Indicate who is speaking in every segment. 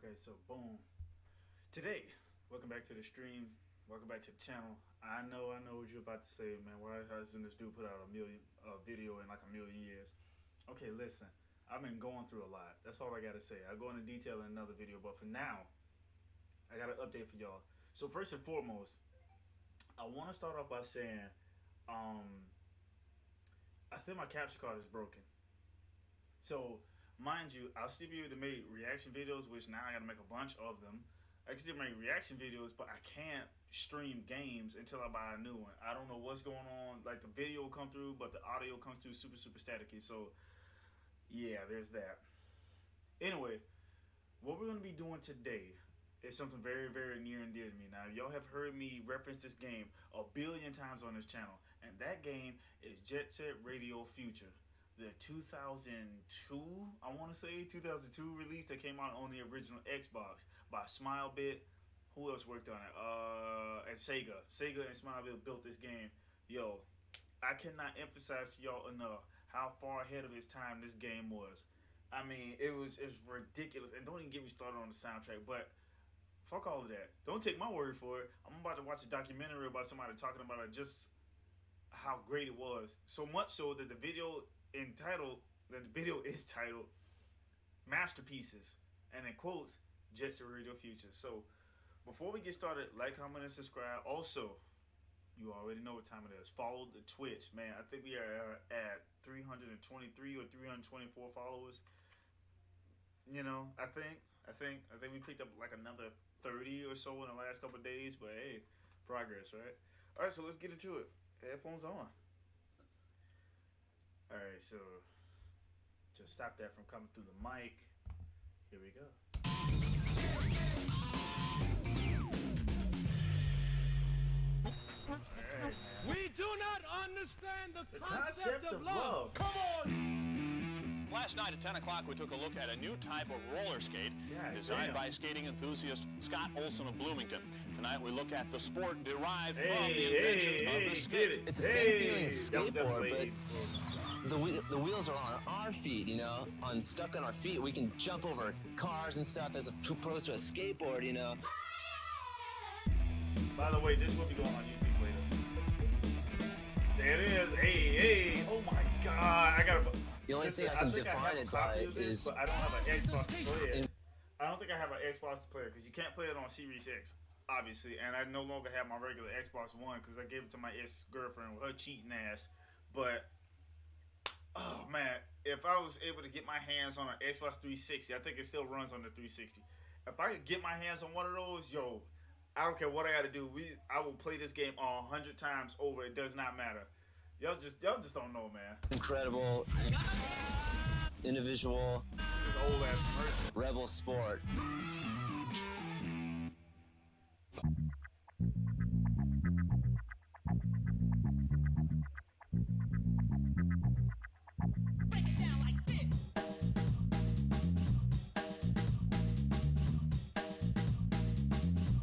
Speaker 1: Okay, so boom. Today, welcome back to the stream. Welcome back to the channel. I know what you're about to say, man. Why hasn't this dude put out a million video in like a million years? Okay, listen. I've been going through a lot. That's all I gotta say. I'll go into detail in another video, but for now, I got an update for y'all. So first and foremost, I want to start off by saying, um, I think my capture card is broken. So, mind you, I'll still be able to make reaction videos, which now I gotta make a bunch of them. I can still make reaction videos, but I can't stream games until I buy a new one. I don't know what's going on. Like, the video will come through, but the audio comes through super, super staticky. So, yeah, there's that. Anyway, what we're gonna be doing today is something very, very near and dear to me. Now, y'all have heard me reference this game a billion times on this channel, and that game is Jet Set Radio Future. The 2002, I want to say 2002 release that came out on the original Xbox by Smilebit. Who else worked on it? And Sega. Sega and Smilebit built this game. Yo, I cannot emphasize to y'all enough how far ahead of its time this game was. I mean, it's ridiculous. And don't even get me started on the soundtrack, but fuck all of that. Don't take my word for it. I'm about to watch a documentary about somebody talking about it, just how great it was. So much so that the video is titled Masterpieces, and in quotes, Jet Set Radio Future. So before we get started, like, comment, and subscribe. Also, you already know what time it is. Follow the Twitch, man. I think we are at 323 or 324 followers. You know, I think we picked up like another 30 or so in the last couple of days. But hey, progress, right? All right, so let's get into it. Headphones on. Alright, so to stop that from coming through the mic, here we go. Alright, man.
Speaker 2: We do not understand the concept of love.
Speaker 1: Come on!
Speaker 3: Last night at 10 o'clock, we took a look at a new type of roller skate designed by skating enthusiast Scott Olson of Bloomington. Tonight, we look at the sport derived from the invention of the skate.
Speaker 4: It's the same feeling as skateboard, but the wheels are on our feet, you know, stuck on our feet. We can jump over cars and stuff as opposed to a skateboard, you know.
Speaker 1: By the way, this will be going on YouTube later. There it is. Hey. Oh my God. I gotta.
Speaker 4: The only thing I can define it by is.
Speaker 1: But I don't have an Xbox to play it. I don't think I have an Xbox to play it because you can't play it on Series X, obviously. And I no longer have my regular Xbox One because I gave it to my ex-girlfriend with her cheating ass. But oh man, if I was able to get my hands on an Xbox 360, I think it still runs on the 360. If I could get my hands on one of those, yo, I don't care what I got to do. I will play this game 100 times over. It does not matter. Y'all just don't know, man.
Speaker 4: Incredible, individual,
Speaker 1: old ass
Speaker 4: rebel sport.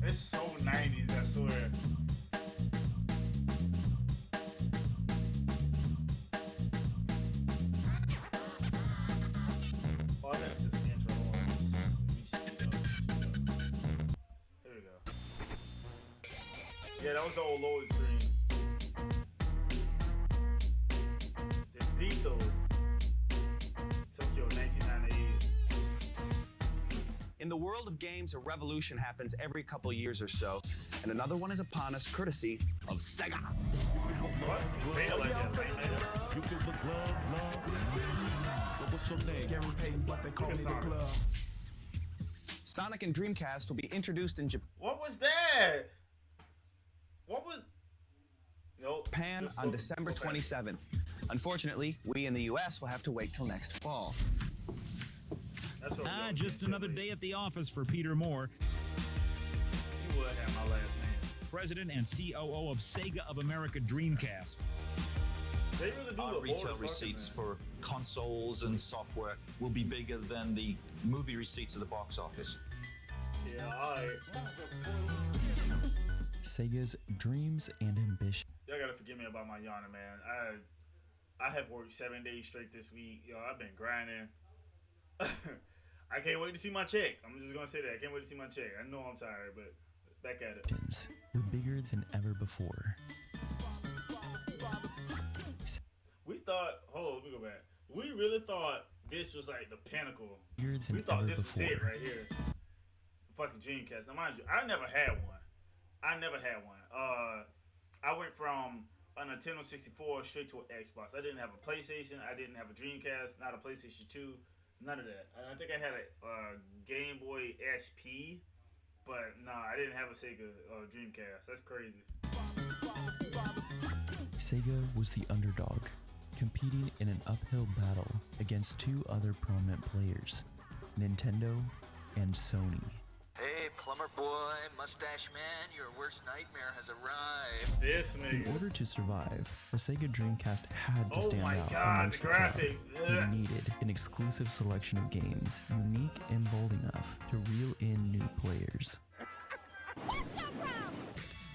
Speaker 1: It's so 90s, I swear. Oh, that's just the intro. Here we go. Yeah, that was the old loading screen. This beat though, Tokyo 1998.
Speaker 5: In the world of games, a revolution happens every couple years or so, and another one is upon us courtesy of Sega.
Speaker 1: What? You say it like that, lame ass.
Speaker 2: You get the club, love. What's your name? Gary Payton, but they call me the club.
Speaker 5: Sonic and Dreamcast will be introduced in
Speaker 1: What was that? What was? Nope.
Speaker 5: Japan on December 27th. Unfortunately, we in the US will have to wait till next fall.
Speaker 1: That's what
Speaker 6: just another day at the office for Peter Moore,
Speaker 1: You would have my last name.
Speaker 6: President and COO of Sega of America Dreamcast.
Speaker 1: They really do
Speaker 7: Our retail receipts for consoles and software will be bigger than the movie receipts of the box office.
Speaker 1: Yeah, alright.
Speaker 8: Sega's dreams and ambition.
Speaker 1: Y'all gotta forgive me about my yawning, man. I have worked 7 days straight this week. Yo, I've been grinding. I can't wait to see my check. I'm just gonna say that. I can't wait to see my check. I know I'm tired, but back at it.
Speaker 8: Were bigger than ever before.
Speaker 1: We thought, hold on, let me go back. We really thought this was like the pinnacle.
Speaker 8: Bigger than
Speaker 1: We thought
Speaker 8: ever
Speaker 1: this
Speaker 8: before.
Speaker 1: was it right here. Fucking Dreamcast. Now mind you, I never had one. I went from a Nintendo 64 straight to an Xbox. I didn't have a PlayStation. I didn't have a Dreamcast. Not a PlayStation 2. None of that. I think I had a Game Boy SP, but no, I didn't have a Sega Dreamcast. That's crazy.
Speaker 8: Sega was the underdog, competing in an uphill battle against two other prominent players, Nintendo and Sony.
Speaker 9: Hey, plumber boy, mustache man, your worst nightmare has arrived.
Speaker 1: This
Speaker 8: In
Speaker 1: nigga.
Speaker 8: order to survive, the Sega Dreamcast had to stand
Speaker 1: my
Speaker 8: out
Speaker 1: God,
Speaker 8: amongst
Speaker 1: the
Speaker 8: the crowd.
Speaker 1: graphics.
Speaker 8: It
Speaker 1: Ugh.
Speaker 8: needed an exclusive selection of games, unique and bold enough to reel in new players.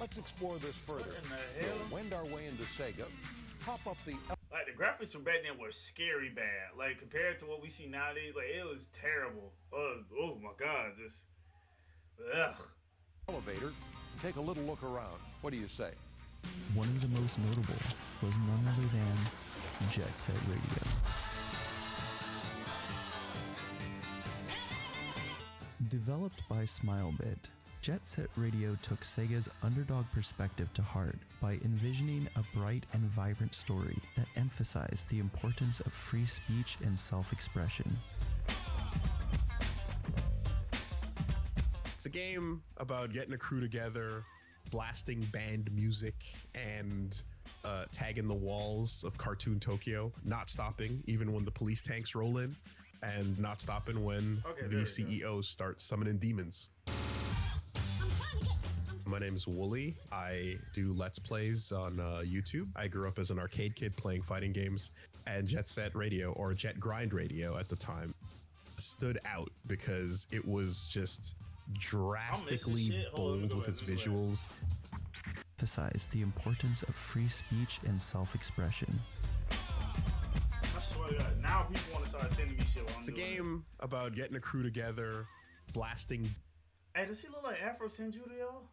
Speaker 10: Let's explore this further.
Speaker 1: What in the hell?
Speaker 10: We'll wend our way into Sega, pop up the...
Speaker 1: Like, the graphics from back then were scary bad. Like, compared to what we see nowadays, like, it was terrible. Oh my God, just... Ugh.
Speaker 10: elevator, take a little look around. What do you say?
Speaker 8: One of the most notable was none other than Jet Set Radio. Developed by SmileBit, Jet Set Radio took Sega's underdog perspective to heart by envisioning a bright and vibrant story that emphasized the importance of free speech and self-expression.
Speaker 11: It's a game about getting a crew together, blasting band music, and tagging the walls of Cartoon Tokyo, not stopping even when the police tanks roll in, and not stopping when the CEOs start summoning demons. My name is Wooly. I do Let's Plays on YouTube. I grew up as an arcade kid playing fighting games, and Jet Set Radio, or Jet Grind Radio at the time, stood out because it was just drastically bold with its visuals.
Speaker 8: Emphasize the importance of free speech and self-expression.
Speaker 1: I swear to God, now people want to start sending me shit while I'm
Speaker 11: It's a
Speaker 1: doing
Speaker 11: game about getting a crew together, blasting.
Speaker 1: Hey, does he look like Afro Senju to y'all?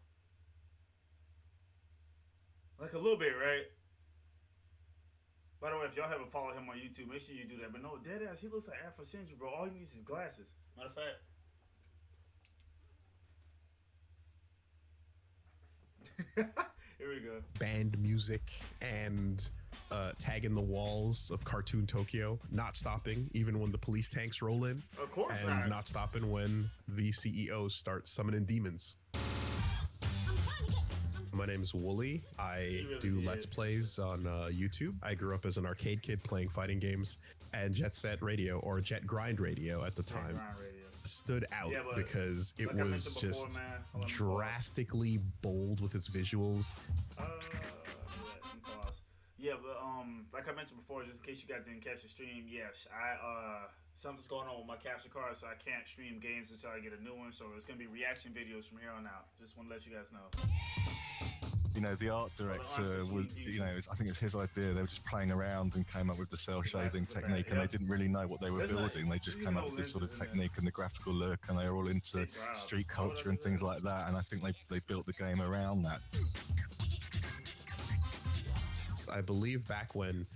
Speaker 1: Like a little bit, right? By the way, if y'all haven't followed him on YouTube, make sure you do that. But no, deadass, he looks like Afro Senju, bro. All he needs is glasses. Matter of fact. Here we go.
Speaker 11: Band music and tagging the walls of Cartoon Tokyo, not stopping even when the police tanks roll in.
Speaker 1: Of course
Speaker 11: and not stopping when the CEOs start summoning demons. My name is Wooly. I do Let's Plays on YouTube. I grew up as an arcade kid playing fighting games, and Jet Set Radio, or Jet Grind Radio at the time, stood out because it
Speaker 1: like
Speaker 11: was just drastically bold with its visuals.
Speaker 1: Yeah, but like I mentioned before, just in case you guys didn't catch the stream, yes, something's going on with my capture card, so I can't stream games until I get a new one. So it's gonna be reaction videos from here on out. Just want to let you guys know.
Speaker 12: You know, the art director would, you know, I think it's his idea. They were just playing around and came up with the cell shading technique, and they didn't really know what they were building. They just came up with this sort of technique and the graphical look, and they were all into street culture and things like that. And I think they built the game around that.
Speaker 11: I believe back when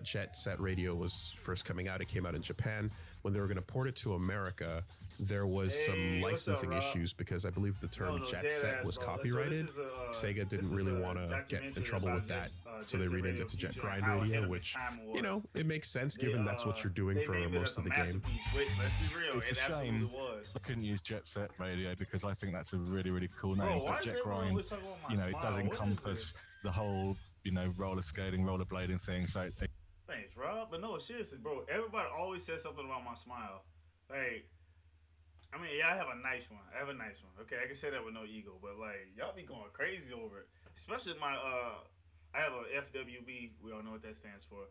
Speaker 11: Jet Set Radio was first coming out, it came out in Japan. When they were going to port it to America, there was some licensing issues because I believe the term Jet Set was copyrighted. Sega didn't really want to get in trouble with that, so they renamed it to Jet Grind Radio, which, you know, it makes sense given that's what you're doing for most of the game.
Speaker 12: It's a shame I couldn't use Jet Set Radio because I think that's a really, really cool name. But Jet Grind, you know, it does encompass the whole, you know, roller skating, rollerblading thing. So
Speaker 1: thanks, Rob. But no, seriously, bro. Everybody always says something about my smile. Like, I mean, yeah, I have a nice one. Okay, I can say that with no ego. But like, y'all be going crazy over it. Especially my I have a FWB. We all know what that stands for.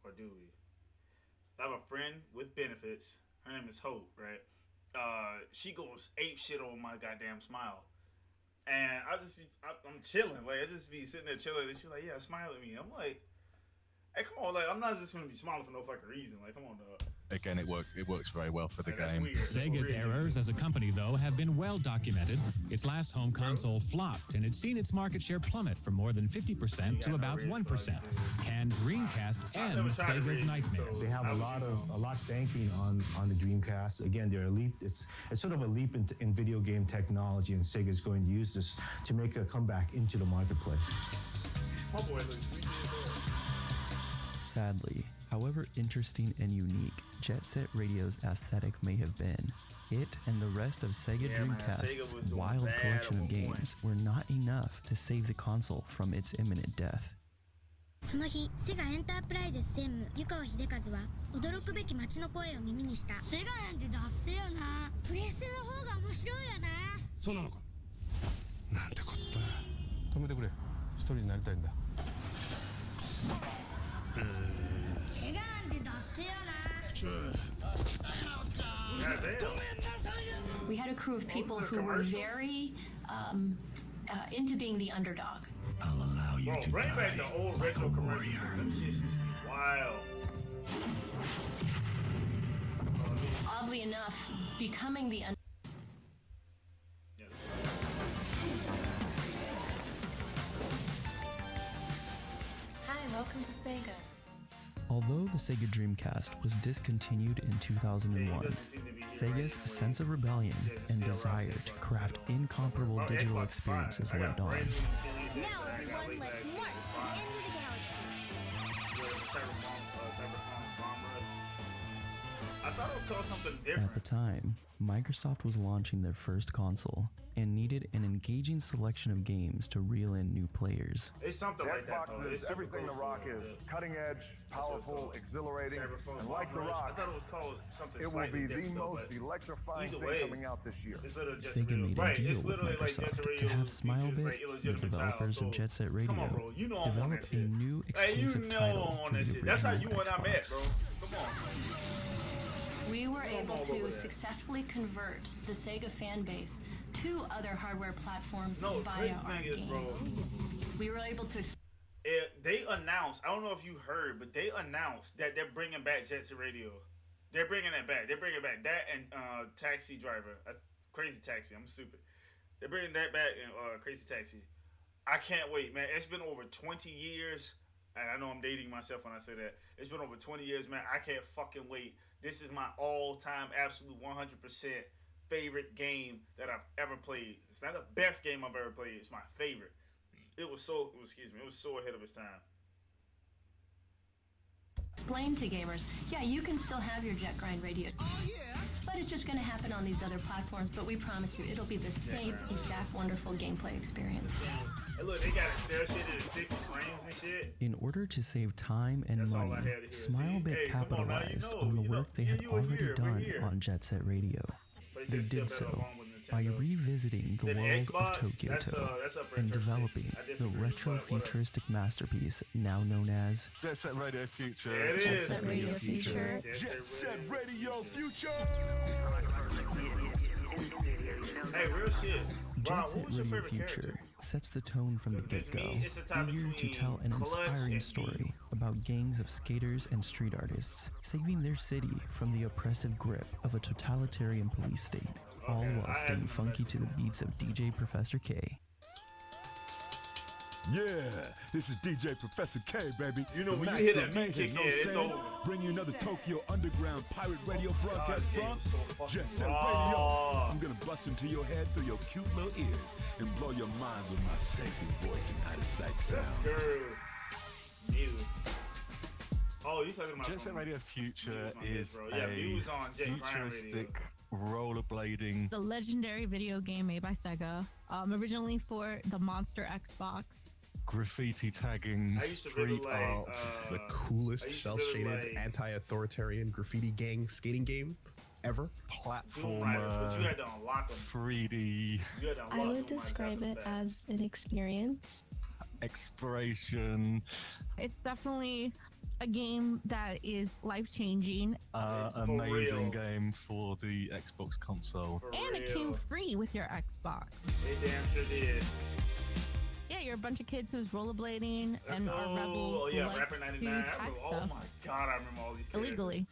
Speaker 1: Or do we? I have a friend with benefits. Her name is Hope, right? She goes ape shit over my goddamn smile. And I'm chilling. Like, I just be sitting there chilling. And she's like, yeah, smile at me. I'm like, hey, come on. Like, I'm not just going to be smiling for no fucking reason. Like, come on, dog.
Speaker 12: again, it works very well for the game.
Speaker 6: Sega's errors as a company, though, have been well documented. Its last home console flopped, and it's seen its market share plummet from more than 50% to about 1%. Can Dreamcast end Sega's nightmare?
Speaker 13: They have a lot banking on the Dreamcast. Again, they're a leap. It's sort of a leap in video game technology, and Sega's going to use this to make a comeback into the marketplace.
Speaker 8: Sadly, however interesting and unique Jet Set Radio's aesthetic may have been, it and the rest of Sega Dreamcast's wild collection of games were not enough to save the console from its imminent death.
Speaker 14: その日、セガエンタープライズ専務湯川秀和は驚くべき街の声を耳にした。セガなんてダッセよな。プレステの方が面白いよな。
Speaker 15: そうなのか。なんてこった。止めてくれ。一人になりたいんだ。
Speaker 14: セガなんてダッセよな。
Speaker 16: We had a crew of people who were very into being the underdog.
Speaker 2: I'll allow you to
Speaker 1: bring back the old retro commercials. Them shits used to be wild.
Speaker 16: Oddly enough, becoming the
Speaker 17: Hi, welcome to Sega.
Speaker 8: Although the Sega Dreamcast was discontinued in 2001, Sega's sense of rebellion and desire to craft incomparable digital experiences lived on.
Speaker 14: Now everyone, let's march to the end of the galaxy.
Speaker 1: I thought it was called something different.
Speaker 8: At the time, Microsoft was launching their first console and needed an engaging selection of games to reel in new players.
Speaker 1: It's something like that, though. It's
Speaker 10: everything The Rock is. Cutting edge, powerful, exhilarating, and like The Rock,
Speaker 1: I thought it was called something
Speaker 10: it will be the most electrifying thing coming out this year.
Speaker 8: Sega made a deal with Microsoft to have SmileBit, the developers of Jet Set Radio, develop a new exclusive title for the original
Speaker 1: That's how you and I met,
Speaker 8: Xbox.
Speaker 1: bro. Come on.
Speaker 16: We were able to successfully convert the Sega fan base to other hardware platforms via our games. We were able to.
Speaker 1: They announced, I don't know if you heard, but they announced that they're bringing back Jet Set Radio. They're bringing that back. They're bringing back that and Taxi Driver, Crazy Taxi. I'm stupid. They're bringing that back and Crazy Taxi. I can't wait, man. It's been over 20 years, and I know I'm dating myself when I say that. It's been over 20 years, man. I can't fucking wait. This is my all-time, absolute 100% favorite game that I've ever played. It's not the best game I've ever played. It's my favorite. It was so ahead of its time.
Speaker 16: Explain to gamers, yeah, you can still have your Jet Grind radio. Oh, yeah. But it's just going to happen on these other platforms. But we promise you, it'll be the same exact wonderful gameplay experience.
Speaker 1: Hey, look, they got it cell shaded at 60 frames and shit.
Speaker 8: In order to save time and money, SmileBit capitalized on the work they had already done on Jet Set Radio. They did so by revisiting the world of Tokyo and developing the retro-futuristic masterpiece now known as
Speaker 12: Jet Set Radio Future.
Speaker 14: Jet Set Radio Future.
Speaker 10: Jet Set Radio Future.
Speaker 1: Hey, real shit.
Speaker 8: Jet Set Radio Future sets the tone from the get-go, eager to tell an inspiring story about gangs of skaters and street artists saving their city from the oppressive grip of a totalitarian police state, all while staying funky to the beats of DJ Professor K.
Speaker 10: Yeah, this is DJ Professor K, baby.
Speaker 1: You know, when you hear that beat kick in, it's over.
Speaker 10: Bring you another Tokyo Underground pirate radio broadcast from Jet Set Radio. I'm gonna bust into your head through your cute little ears and blow your mind with my sexy voice and out-of-sight sound.
Speaker 1: Oh, you talking about
Speaker 12: Jet Set Radio Future is a futuristic rollerblading.
Speaker 18: The legendary video game made by Sega, originally for the Monster Xbox.
Speaker 12: Graffiti tagging, street art.
Speaker 11: The coolest cell-shaded anti-authoritarian graffiti gang skating game ever.
Speaker 12: Platformer, 3D.
Speaker 17: I would describe it as an experience.
Speaker 12: Exploration.
Speaker 18: It's definitely a game that is life-changing.
Speaker 12: Amazing game for the Xbox console.
Speaker 18: And it came free with your Xbox.
Speaker 1: It damn sure did.
Speaker 18: Yeah, you're a bunch of kids who's rollerblading and are rebels who like to tag stuff.
Speaker 1: Oh my god, I remember all these kids.
Speaker 18: Illegally.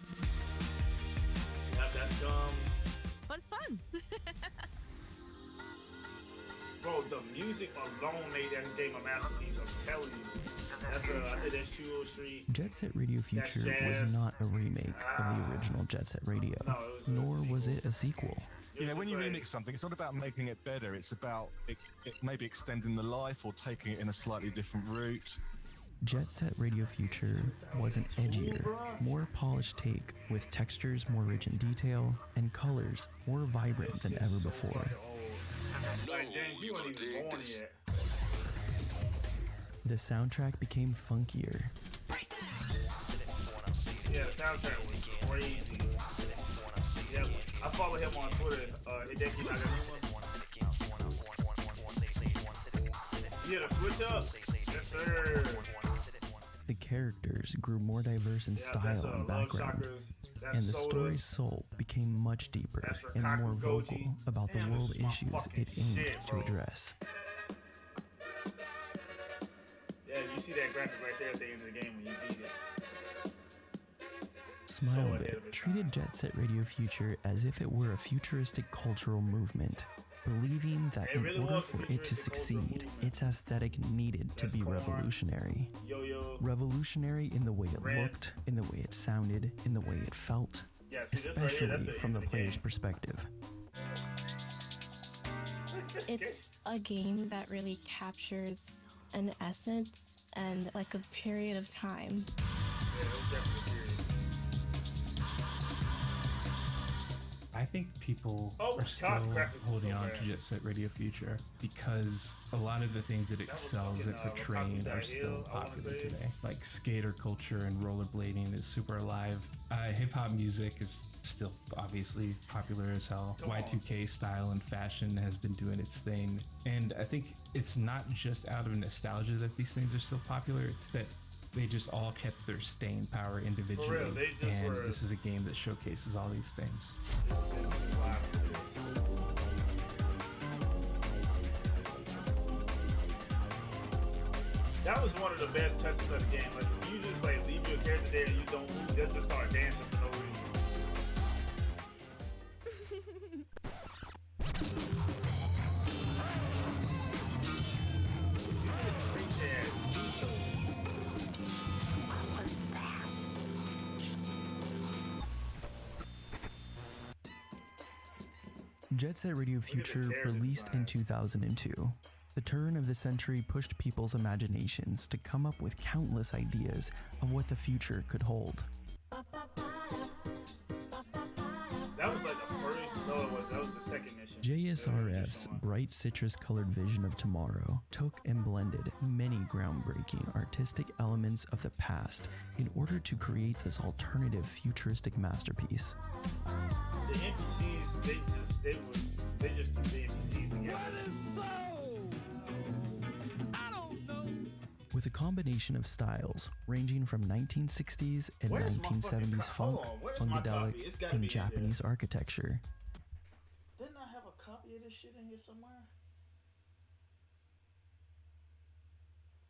Speaker 1: That's dumb.
Speaker 18: But it's fun.
Speaker 1: Bro, the music alone made that game a masterpiece. I'm telling you. I think that's Chuo Street.
Speaker 8: Jet Set Radio Future was not a remake of the original Jet Set Radio, nor was it a sequel.
Speaker 12: Yeah, when you remix something, it's not about making it better. It's about it maybe extending the life or taking it in a slightly different route.
Speaker 8: Jet Set Radio Future was an edgier, more polished take with textures more rich in detail and colors more vibrant than ever before.
Speaker 1: Like, James, you weren't even born yet.
Speaker 8: The soundtrack became funkier.
Speaker 1: Yeah, the soundtrack was crazy. Yeah, I follow him on Twitter. Hideki Naganuma. Yeah, the switch up. Yes, sir.
Speaker 8: The characters grew more diverse in style and background, and the story's soul became much deeper and more vocal about the world issues it aimed to address.
Speaker 1: Yeah, you see that graphic right there at the end of the game when you beat it.
Speaker 8: Smilebit treated Jet Set Radio Future as if it were a futuristic cultural movement, believing that in order for it to succeed, its aesthetic needed to be revolutionary. Revolutionary in the way it looked, in the way it sounded, in the way it felt, especially from the player's perspective.
Speaker 17: It's a game that really captures an essence and like a period of time.
Speaker 1: Yeah, it was definitely a period.
Speaker 19: I think people are still holding on to Jet Set Radio Future because a lot of the things it excels at portraying are still popular today. Like skater culture and rollerblading is super alive. Hip-hop music is still obviously popular as hell. Y2K style and fashion has been doing its thing. And I think it's not just out of nostalgia that these things are still popular, it's that they just all kept their staying power individually.
Speaker 1: For real, they just
Speaker 19: and
Speaker 1: were...
Speaker 19: this is a game that showcases all these things.
Speaker 1: That was one of the best touches of the game. Like, if you just like leave your character there and you don't move, they'll just start dancing for no reason.
Speaker 8: Jet Set Radio Future released in 2002. The turn of the century pushed people's imaginations to come up with countless ideas of what the future could hold.
Speaker 1: That was like the first, no, that was the second mission.
Speaker 8: JSRF's bright citrus-colored vision of tomorrow took and blended many groundbreaking artistic elements of the past in order to create this alternative futuristic masterpiece.
Speaker 1: The NPCs, they just put the NPCs together.
Speaker 8: With a combination of styles ranging from 1960s and 1970s funk, funkadelic, and Japanese architecture.
Speaker 1: Didn't I have a copy of this shit in here somewhere?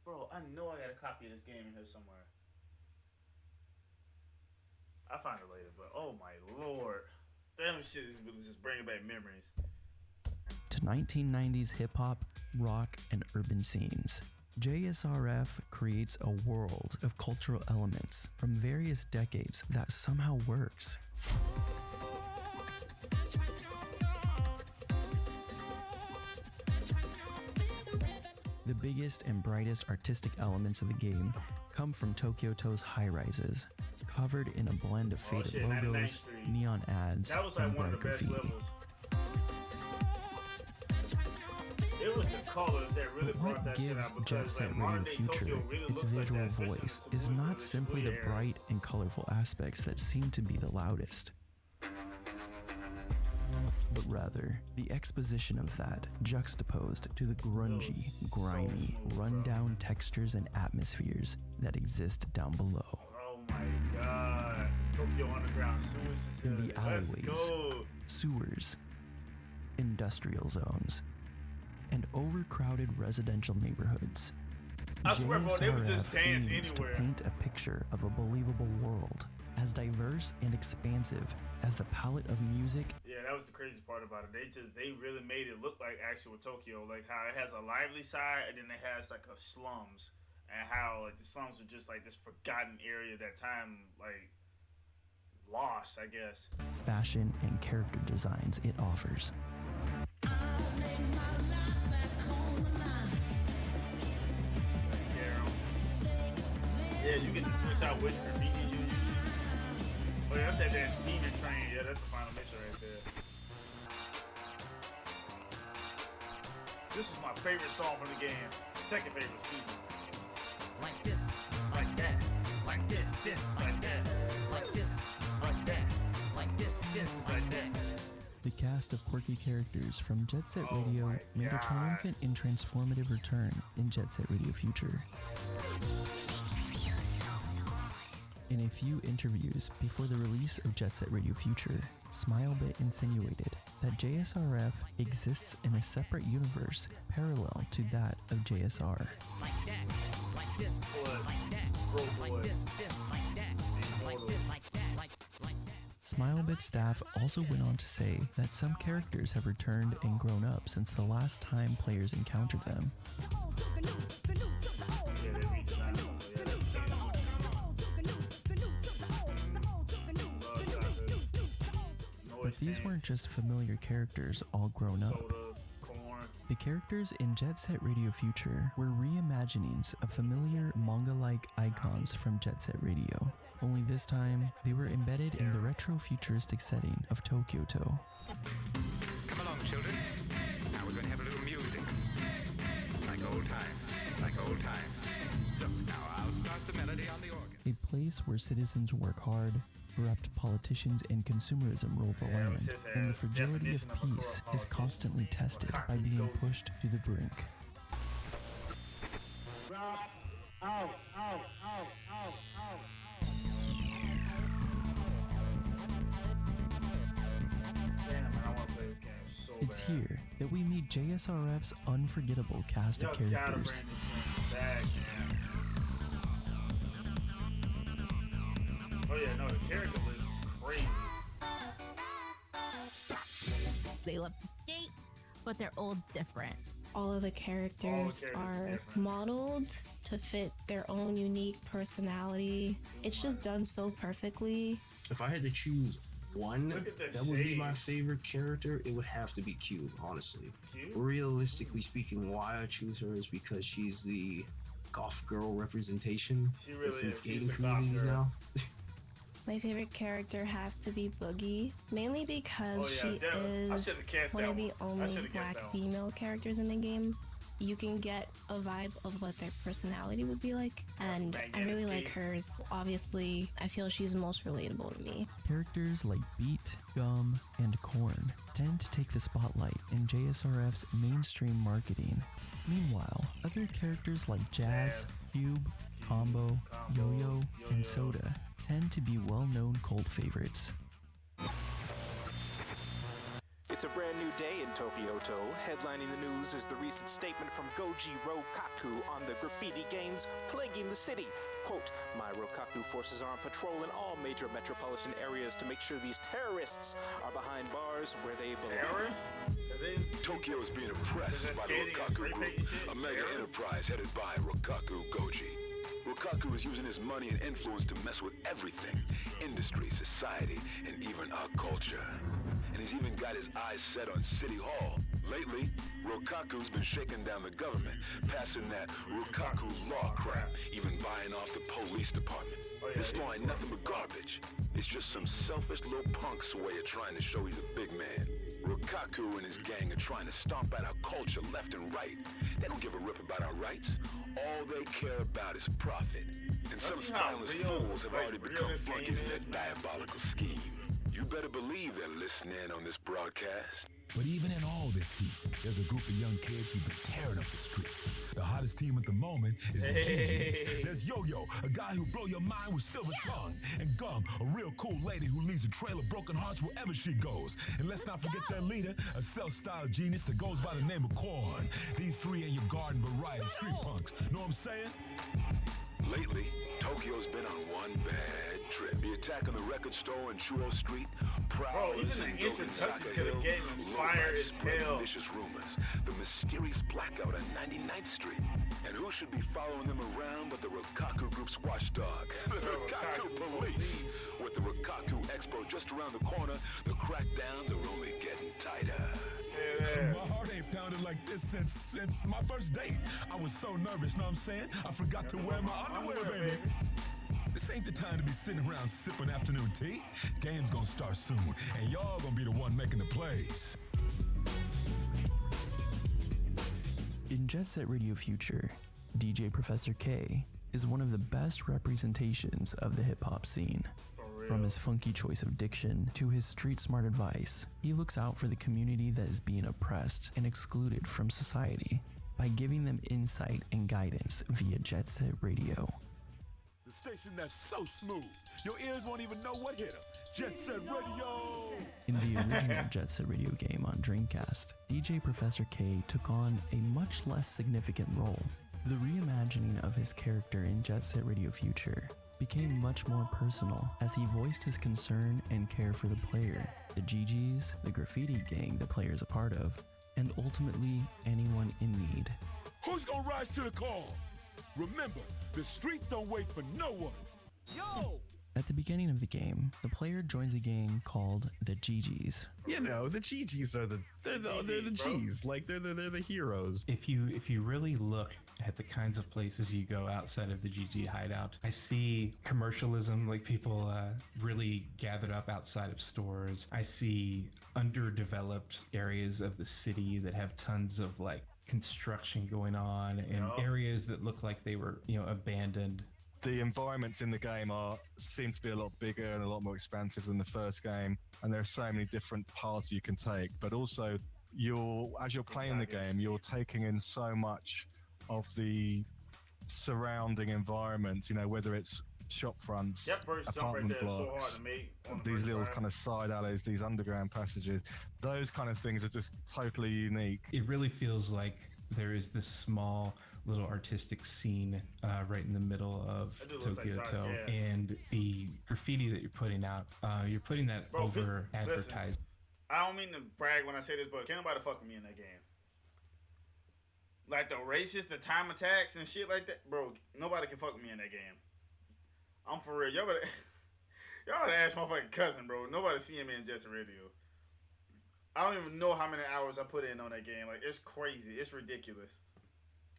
Speaker 1: Bro, I know I got a copy of this game in here somewhere. I'll find it later, but oh my lord. Damn shit is just bringing back memories.
Speaker 8: To 1990s hip-hop, rock, and urban scenes. JSRF creates a world of cultural elements from various decades that somehow works. The biggest and brightest artistic elements of the game come from Tokyo Toe's high-rises, covered in a blend of faded logos, neon ads, and bright graffiti.
Speaker 1: It was the colors that really brought that shit out,
Speaker 8: what gives Jet Set Radio Future its visual voice is not simply the bright and colorful aspects that seem to be the loudest, but rather the exposition of that juxtaposed to the grungy, grimy, run-down textures and atmospheres that exist down below.
Speaker 1: Oh my god. Tokyo Underground sewage facility.
Speaker 8: In the alleyways, sewers, industrial zones, and overcrowded residential neighborhoods.
Speaker 1: I swear, bro, they would just dance
Speaker 8: aims
Speaker 1: anywhere.
Speaker 8: To paint a picture of a believable world as diverse and expansive as the palette of music.
Speaker 1: Yeah, that was the crazy part about it. They really made it look like actual Tokyo, like how it has a lively side and then it has like a slums, and how like the slums are just like this forgotten area that time like lost, I guess.
Speaker 8: Fashion and character designs it offers.
Speaker 1: Yeah, you get to switch out which graffiti you use. Oh yeah, that's that demon train. Yeah, that's the final mission right there. This is my favorite song from the game. Second favorite, excuse me.
Speaker 2: Like this, like that, like this, like that, like this, like that, like this, like that.
Speaker 8: The cast of quirky characters from Jet Set Radio made a triumphant and transformative return in Jet Set Radio Future. In a few interviews before the release of Jet Set Radio Future, Smilebit insinuated that JSRF exists in a separate universe parallel to that of JSR.
Speaker 2: Like that, like this, like that, like this, like that, like this, like that, like that.
Speaker 8: Smilebit staff also went on to say that some characters have returned and grown up since the last time players encountered them. But these weren't just familiar characters all grown up. The characters in Jet Set Radio Future were reimaginings of familiar manga-like icons from Jet Set Radio. Only this time, they were embedded in the retro-futuristic setting of Tokyo-to.
Speaker 20: Come along, children. Now we're going to have a little music. Like old times. Like old times. Look, now I'll start the melody on the organ.
Speaker 8: A place where citizens work hard, corrupt politicians and consumerism rule the land, and the fragility of peace is constantly tested by being pushed to the brink. It's here that we meet JSRF's unforgettable cast of characters.
Speaker 1: Oh yeah, no, the character list is crazy.
Speaker 18: They love to skate, but they're all different.
Speaker 17: All of the characters are modeled to fit their own unique personality. It's just done so perfectly.
Speaker 21: If I had to choose one that would be my favorite character, it would have to be Cube, honestly. Realistically speaking, why I choose her is because she's the goth girl representation in skating communities now.
Speaker 17: My favorite character has to be Boogie, mainly because she is one of the only black female characters in the game. You can get a vibe of what their personality would be like, and I really like hers. Obviously, I feel she's most relatable to me.
Speaker 8: Characters like Beat, Gum, and Korn tend to take the spotlight in JSRF's mainstream marketing. Meanwhile, other characters like Jazz, Cube, Combo, Yo-Yo, and Soda tend to be well-known cult favorites.
Speaker 22: It's a brand new day in Tokyo-to. Headlining the news is the recent statement from Goji Rokaku on the graffiti gangs plaguing the city. Quote, my Rokaku forces are on patrol in all major metropolitan areas to make sure these terrorists are behind bars where they belong.
Speaker 23: Tokyo is being oppressed by the Rokaku group, a mega enterprise headed by Rokaku Goji. Rokaku is using his money and influence to mess with everything, industry, society, and even our culture. And he's even got his eyes set on City Hall. Lately, Rokaku's been shaking down the government, passing that Rokaku law crap, even buying off the police department. This law ain't nothing but garbage. It's just some selfish little punk's way of trying to show he's a big man. Rokaku and his gang are trying to stomp out our culture left and right. They don't give a rip about our rights. All they care about is profit. And some spineless fools have already become flunkies in their diabolical scheme. You better believe they're listening on this broadcast.
Speaker 10: But even in all this heat, there's a group of young kids who've been tearing up the streets. The hottest team at the moment is the GGs. There's Yo-Yo, a guy who'll blow your mind with silver tongue. And Gum, a real cool lady who leads a trail of broken hearts wherever she goes. And let's not forget their leader, a self-styled genius that goes by the name of Korn. These three ain't your garden variety street punks. Know what I'm saying?
Speaker 23: Lately, Tokyo's been on one bad trip. The attack on the record store in Churro Street,
Speaker 1: bro, even the introduction to the game inspired as hell.
Speaker 23: Vicious rumors, the mysterious blackout on 99th Street. And who should be following them around but the Rokkaku Group's watchdog, the Rokkaku Police. With the Rokkaku Expo just around the corner, the crackdowns are only getting tighter.
Speaker 10: Yeah. My heart ain't pounded like this since my first date. I was so nervous, know what I'm saying? I forgot to wear my underwear, baby. This ain't the time to be sitting around sipping afternoon tea. Game's gonna start soon, and y'all gonna be the one making the plays.
Speaker 8: In Jet Set Radio Future, DJ Professor K is one of the best representations of the hip-hop scene. From his funky choice of diction to his street-smart advice, he looks out for the community that is being oppressed and excluded from society by giving them insight and guidance via Jet Set Radio.
Speaker 10: The station that's so smooth, your ears won't even know what hit 'em. Jet Set Radio!
Speaker 8: In the original Jet Set Radio game on Dreamcast, DJ Professor K took on a much less significant role. The reimagining of his character in Jet Set Radio Future became much more personal as he voiced his concern and care for the player, the GGs, the graffiti gang the player is a part of, and ultimately anyone in need.
Speaker 10: Who's gonna rise to the call? Remember, the streets don't wait for no one. Yo!
Speaker 8: At the beginning of the game, the player joins a gang called the GGs.
Speaker 11: You know, the GGs are they're the G's, like they're the heroes.
Speaker 19: If you really look at the kinds of places you go outside of the GG hideout, I see commercialism, like people really gathered up outside of stores. I see underdeveloped areas of the city that have tons of like construction going on, and areas that look like they were, abandoned.
Speaker 12: The environments in the game seem to be a lot bigger and a lot more expansive than the first game, and there are so many different paths you can take. But also, as you're playing the game, you're taking in so much of the surrounding environments. Whether it's shop fronts, apartment blocks, these little kind of side alleys, these underground passages. Those kind of things are just totally unique.
Speaker 19: It really feels like there is this small little artistic scene right in the middle of Tokyo-to, and the graffiti that you're putting out, you're putting that over advertising.
Speaker 1: I don't mean to brag when I say this, but can't nobody fuck with me in that game. Like the racist, the time attacks and shit like that, bro. Nobody can fuck with me in that game. I'm for real. Y'all better ask my fucking cousin, bro. Nobody seeing me in Jet Set Radio. I don't even know how many hours I put in on that game. Like, it's crazy. It's ridiculous.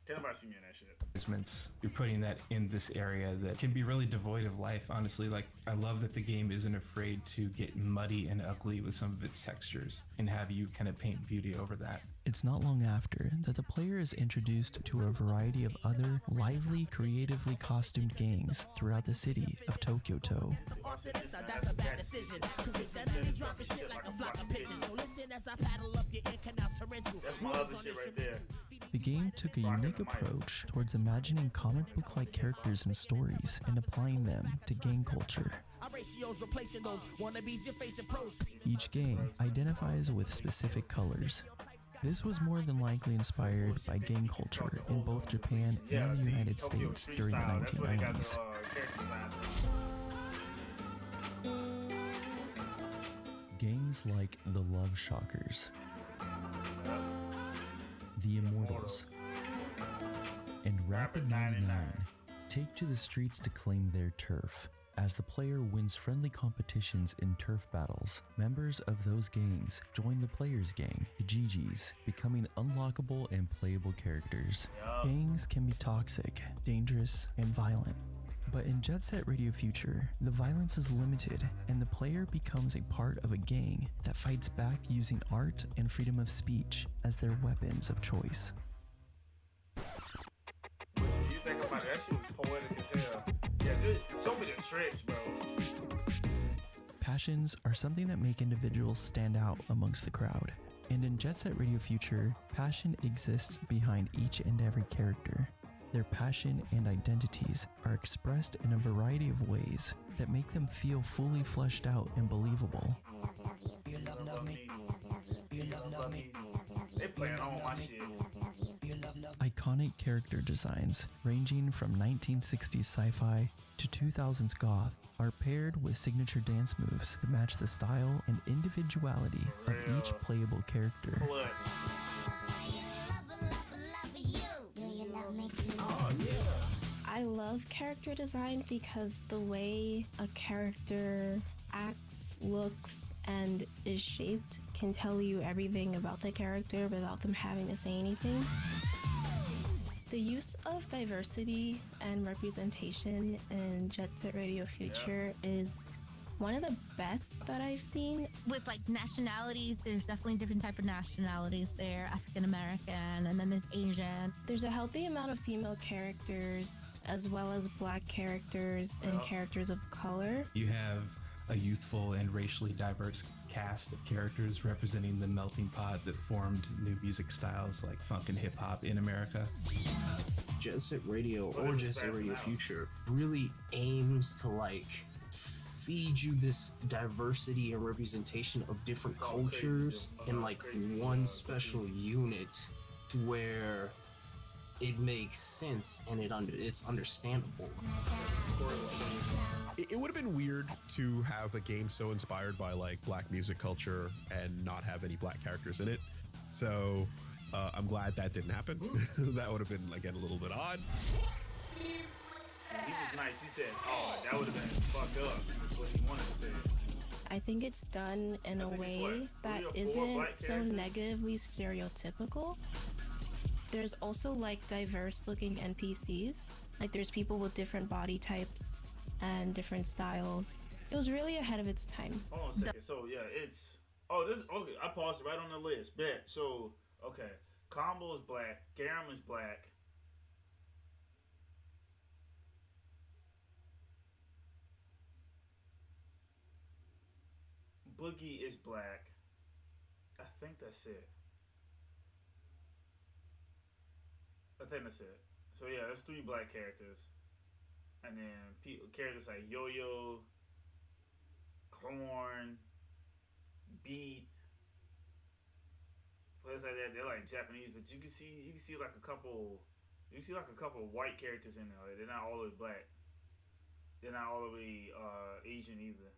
Speaker 1: Can't nobody see me in that shit.
Speaker 19: You're putting that in this area that can be really devoid of life, honestly. Like, I love that the game isn't afraid to get muddy and ugly with some of its textures and have you kind of paint beauty over that.
Speaker 8: It's not long after that the player is introduced to a variety of other lively, creatively costumed gangs throughout the city of Tokyo-to.
Speaker 1: That's my other shit right there.
Speaker 8: The game took a unique approach towards imagining comic book-like characters and stories and applying them to gang culture. Each gang identifies with specific colors. This was more than likely inspired by gang culture in both Japan and the United States during the 1990s. Gangs like the Love Shockers, the Immortals, and Rapid 99 take to the streets to claim their turf. As the player wins friendly competitions in turf battles, members of those gangs join the player's gang, the GGs, becoming unlockable and playable characters. Gangs can be toxic, dangerous, and violent. But in Jet Set Radio Future, the violence is limited, and the player becomes a part of a gang that fights back using art and freedom of speech as their weapons of choice.
Speaker 1: What you think about that shit was poetic as hell. Yeah, so many tricks, bro.
Speaker 8: Passions are something that make individuals stand out amongst the crowd. And in Jet Set Radio Future, passion exists behind each and every character. Their passion and identities are expressed in a variety of ways that make them feel fully fleshed out and believable.
Speaker 1: They playing on my shit.
Speaker 8: iconic character designs ranging from 1960s sci-fi to 2000s goth are paired with signature dance moves to match the style and individuality of each playable character.
Speaker 17: I love character design because the way a character acts, looks, and is shaped can tell you everything about the character without them having to say anything. The use of diversity and representation in Jet Set Radio Future is one of the best that I've seen.
Speaker 18: With like nationalities, there's definitely different type of nationalities there. African American, and then there's Asian.
Speaker 17: There's a healthy amount of female characters as well as black characters and characters of color.
Speaker 19: You have a youthful and racially diverse cast of characters representing the melting pot that formed new music styles like funk and hip hop in America.
Speaker 21: Jet Set Radio or Jet Set Radio Future really aims to like feed you this diversity and representation of different cultures in like one special unit to where it makes sense and it's understandable.
Speaker 11: It would have been weird to have a game so inspired by like black music culture and not have any black characters in it. So I'm glad that didn't happen. That would have been again a little bit odd.
Speaker 1: He was nice. He said, "Oh, that would have been fucked up." That's what he wanted to say.
Speaker 17: I think it's done in a way that isn't so negatively stereotypical. There's also like diverse looking NPCs. Like there's people with different body types and different styles. It was really ahead of its time.
Speaker 1: Hold on a second. So yeah, it's this okay. I paused it right on the list. Bet. So okay, Combo is black. Garam is black. Boogie is black. I think that's it. So yeah, there's 3 black characters. And then characters like Yo-Yo, Corn, Beat, players like that. They're like Japanese, but you can see like a couple white characters in there. They're not all the way black. They're not all the way Asian either.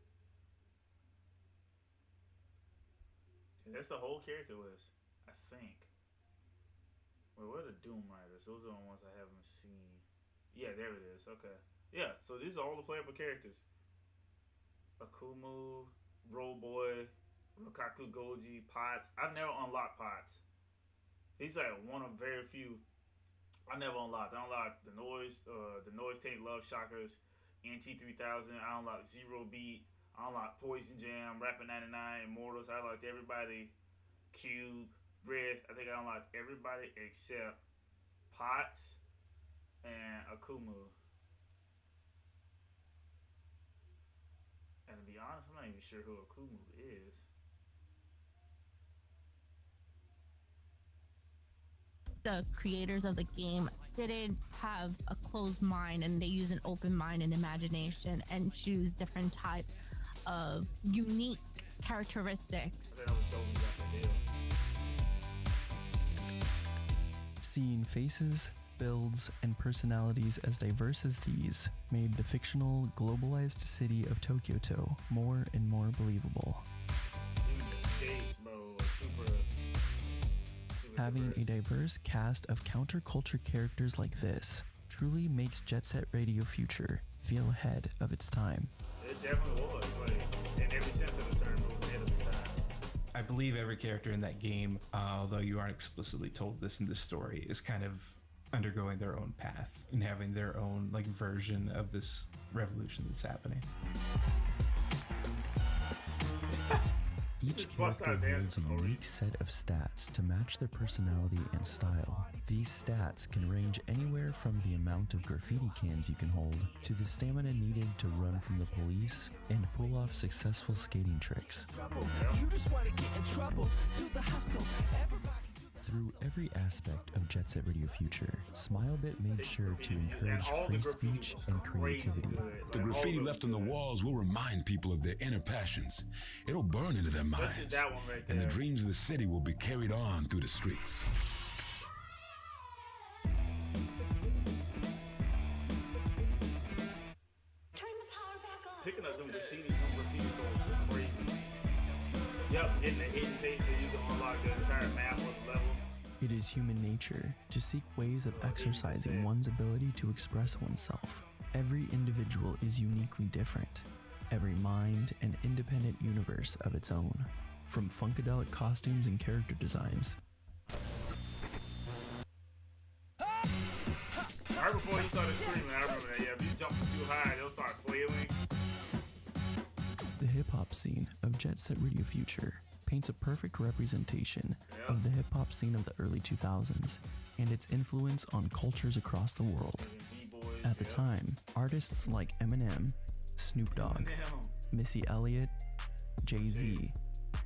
Speaker 1: And that's the whole character list, I think. Wait, where are the Doom Riders? Those are the ones I haven't seen. Yeah, there it is. Okay. Yeah, so these are all the playable characters. Akumu, Rollboy, Rokaku Goji, Potts. I've never unlocked Potts. He's like one of very few I never unlocked. I unlocked the Noise Taint Love Shockers, NT3000. I unlocked Zero Beat. I unlocked Poison Jam, Rapper 99, Immortals. I unlocked everybody. Cube, Red. I think I unlocked everybody except Potts and Akumu. And to be honest, I'm not even sure who Akumu is.
Speaker 18: The creators of the game didn't have a closed mind, and they use an open mind and imagination and choose different types of unique characteristics.
Speaker 8: Seeing faces, builds, and personalities as diverse as these made the fictional, globalized city of Tokyo more and more believable. Having a diverse cast of counterculture characters like this truly makes Jet Set Radio Future feel ahead of its time.
Speaker 1: It definitely was. Like, in every sense of the term, it was ahead of its time.
Speaker 19: I believe every character in that game, although you aren't explicitly told this in this story, is kind of undergoing their own path and having their own like version of this revolution that's happening.
Speaker 8: Each character holds a unique set of stats to match their personality and style. These stats can range anywhere from the amount of graffiti cans you can hold to the stamina needed to run from the police and pull off successful skating tricks. Through every aspect of Jet Set Radio Future, SmileBit made sure to encourage free speech and creativity.
Speaker 10: The graffiti left on the walls will remind people of their inner passions. It'll burn into their minds, and the dreams of the city will be carried on through the streets.
Speaker 1: graffiti souls was crazy. Yep, hitting the hidden tape so you can unlock the entire map of the level.
Speaker 8: It is human nature to seek ways of exercising one's ability to express oneself. Every individual is uniquely different. Every mind an independent universe of its own. From funkadelic costumes and character designs.
Speaker 1: Right before he started screaming, I remember that. Yeah, if you jump too high, they'll start flailing.
Speaker 8: The hip-hop scene of Jet Set Radio Future paints a perfect representation of the hip-hop scene of the early 2000s and its influence on cultures across the world. At the time, artists like Eminem, Snoop Dogg, Missy Elliott, Jay-Z,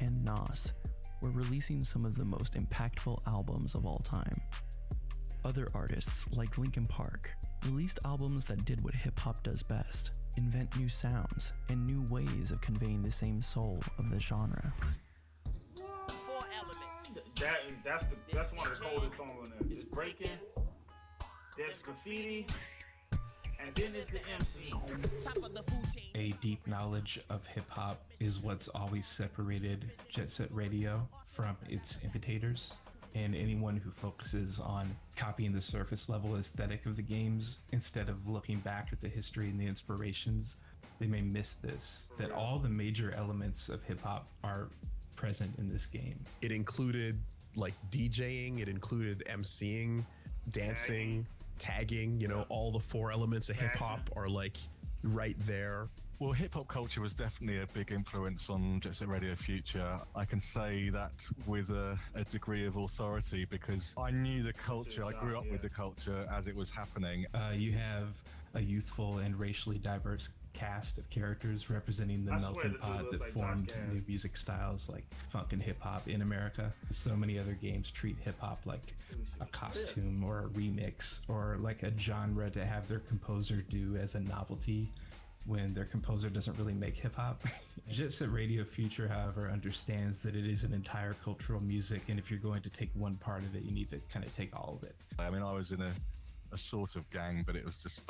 Speaker 8: and Nas were releasing some of the most impactful albums of all time. Other artists like Linkin Park released albums that did what hip-hop does best: invent new sounds and new ways of conveying the same soul of the genre.
Speaker 1: That's one of the coldest songs on there. It's breaking, there's graffiti, and then there's the MC.
Speaker 19: A deep knowledge of hip-hop is what's always separated Jet Set Radio from its imitators. And anyone who focuses on copying the surface level aesthetic of the games instead of looking back at the history and the inspirations, they may miss this, that all the major elements of hip-hop are present in this game.
Speaker 11: It included like DJing, it included MCing, dancing, tagging, you know, all the four elements of hip-hop are like right there.
Speaker 12: Well, hip-hop culture was definitely a big influence on Jet Set Radio Future. I can say that with a degree of authority because I knew the culture. I grew up with the culture as it was happening.
Speaker 19: You have a youthful and racially diverse cast of characters representing the melting pot that formed new music styles like funk and hip-hop in America. So many other games treat hip-hop like a costume or a remix or like a genre to have their composer do as a novelty, when their composer doesn't really make hip-hop. Jet Set Radio Future, however, understands that it is an entire cultural music, and if you're going to take one part of it, you need to kind of take all of it.
Speaker 12: I mean, I was in a sort of gang, but it was just a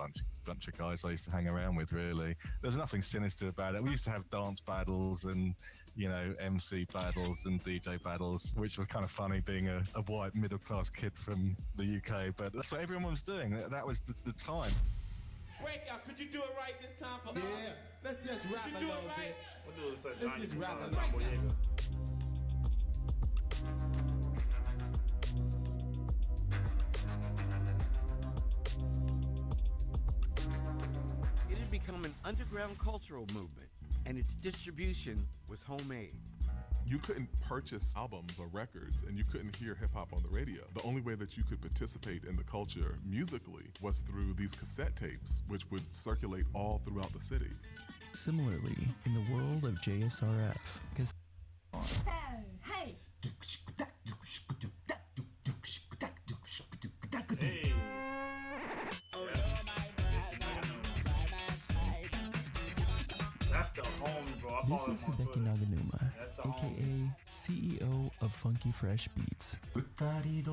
Speaker 12: bunch of guys I used to hang around with, really. There's nothing sinister about it. We used to have dance battles and, you know, MC battles and DJ battles, which was kind of funny being a white middle-class kid from the UK, but that's what everyone was doing. That was the time.
Speaker 3: Breakout, could you do it right this time for us?
Speaker 4: Yeah, let's just rap a little bit.
Speaker 1: We'll do this like
Speaker 4: Let's just rap a
Speaker 1: little bit.
Speaker 4: It had become an underground cultural movement, and its distribution was homemade.
Speaker 5: You couldn't purchase albums or records, and you couldn't hear hip-hop on the radio. The only way that you could participate in the culture musically was through these cassette tapes, which would circulate all throughout the city.
Speaker 8: Similarly, in the world of JSRF,
Speaker 2: Hey!
Speaker 1: That's the homie, bro.
Speaker 8: this is Hideki Naganuma, aka CEO of Funky Fresh Beats.
Speaker 21: Hideki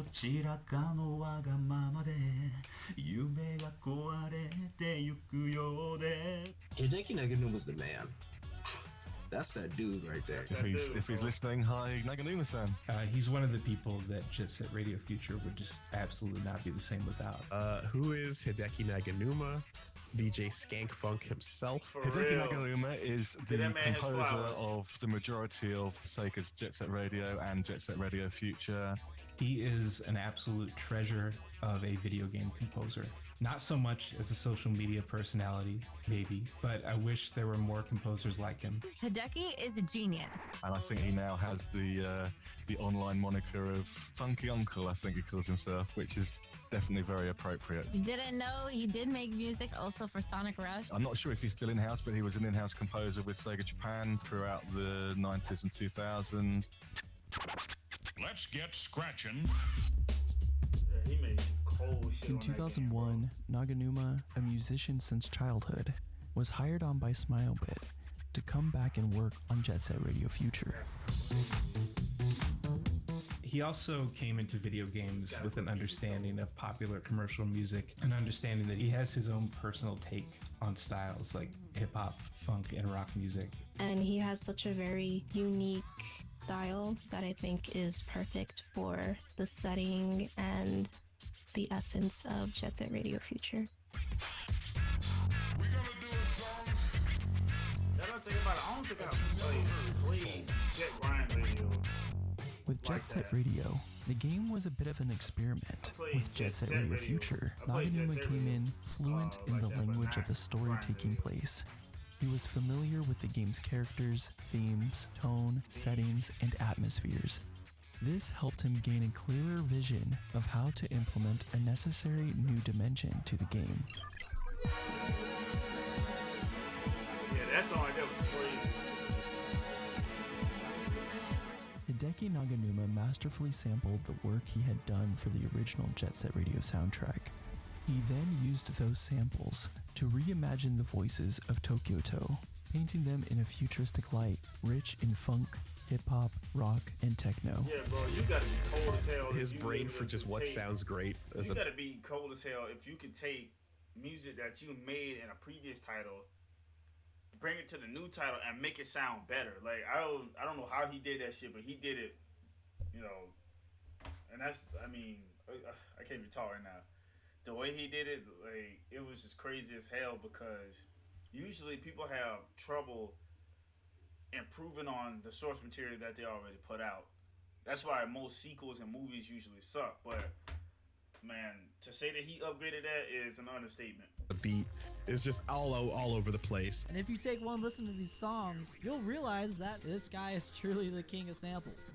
Speaker 21: Naganuma's the man. That's that dude right there.
Speaker 12: If he's listening, hi Naganuma-san.
Speaker 19: He's one of the people that Jet Set Radio Future would just absolutely not be the same without.
Speaker 11: Who is Hideki Naganuma? DJ Skank Funk himself.
Speaker 12: Hideki Naganuma is the composer of the majority of Sega's Jet Set Radio and Jet Set Radio Future.
Speaker 19: He is an absolute treasure of a video game composer. Not so much as a social media personality, maybe, but I wish there were more composers like him.
Speaker 18: Hideki is a genius.
Speaker 12: And I think he now has the online moniker of Funky Uncle, I think he calls himself, which is definitely very appropriate.
Speaker 18: You didn't know he did make music also for Sonic Rush?
Speaker 12: I'm not sure if he's still in-house, but he was an in-house composer with Sega Japan throughout the 90s and 2000s.
Speaker 10: Let's get scratching.
Speaker 1: He made cold shit.
Speaker 8: In 2001, Naganuma, a musician since childhood, was hired on by Smilebit to come back and work on Jet Set Radio Future.
Speaker 19: He also came into video games with an understanding of popular commercial music, an understanding that he has his own personal take on styles like hip-hop, funk, and rock music.
Speaker 17: And he has such a very unique style that I think is perfect for the setting and the essence of Jet Set Radio Future.
Speaker 1: I don't think I played Jet Grind Radio.
Speaker 8: With Jet Set Radio, the game was a bit of an experiment. With Jet Set Radio Future, Naganuma came in fluent in the language of the story taking place. He was familiar with the game's characters, themes, tone, settings, and atmospheres. This helped him gain a clearer vision of how to implement a necessary new dimension to the game.
Speaker 1: Yeah, that song like that was crazy.
Speaker 8: Hideki Naganuma masterfully sampled the work he had done for the original Jet Set Radio soundtrack. He then used those samples to reimagine the voices of Tokyo-To, painting them in a futuristic light, rich in funk, hip-hop, rock, and techno.
Speaker 1: Yeah, bro, you gotta be cold as hell.
Speaker 11: His brain for just what sounds great.
Speaker 1: You gotta be cold as hell if you can take music that you made in a previous title, bring it to the new title, and make it sound better. Like, I don't know how he did that shit, but he did it, you know. And that's, I mean, I can't even talk right now. The way he did it, like, it was just crazy as hell, because usually people have trouble improving on the source material that they already put out. That's why most sequels and movies usually suck. But man, to say that he upgraded that is an understatement.
Speaker 11: The beat is just all over the place.
Speaker 6: And if you take one listen to these songs, you'll realize that this guy is truly the king of samples.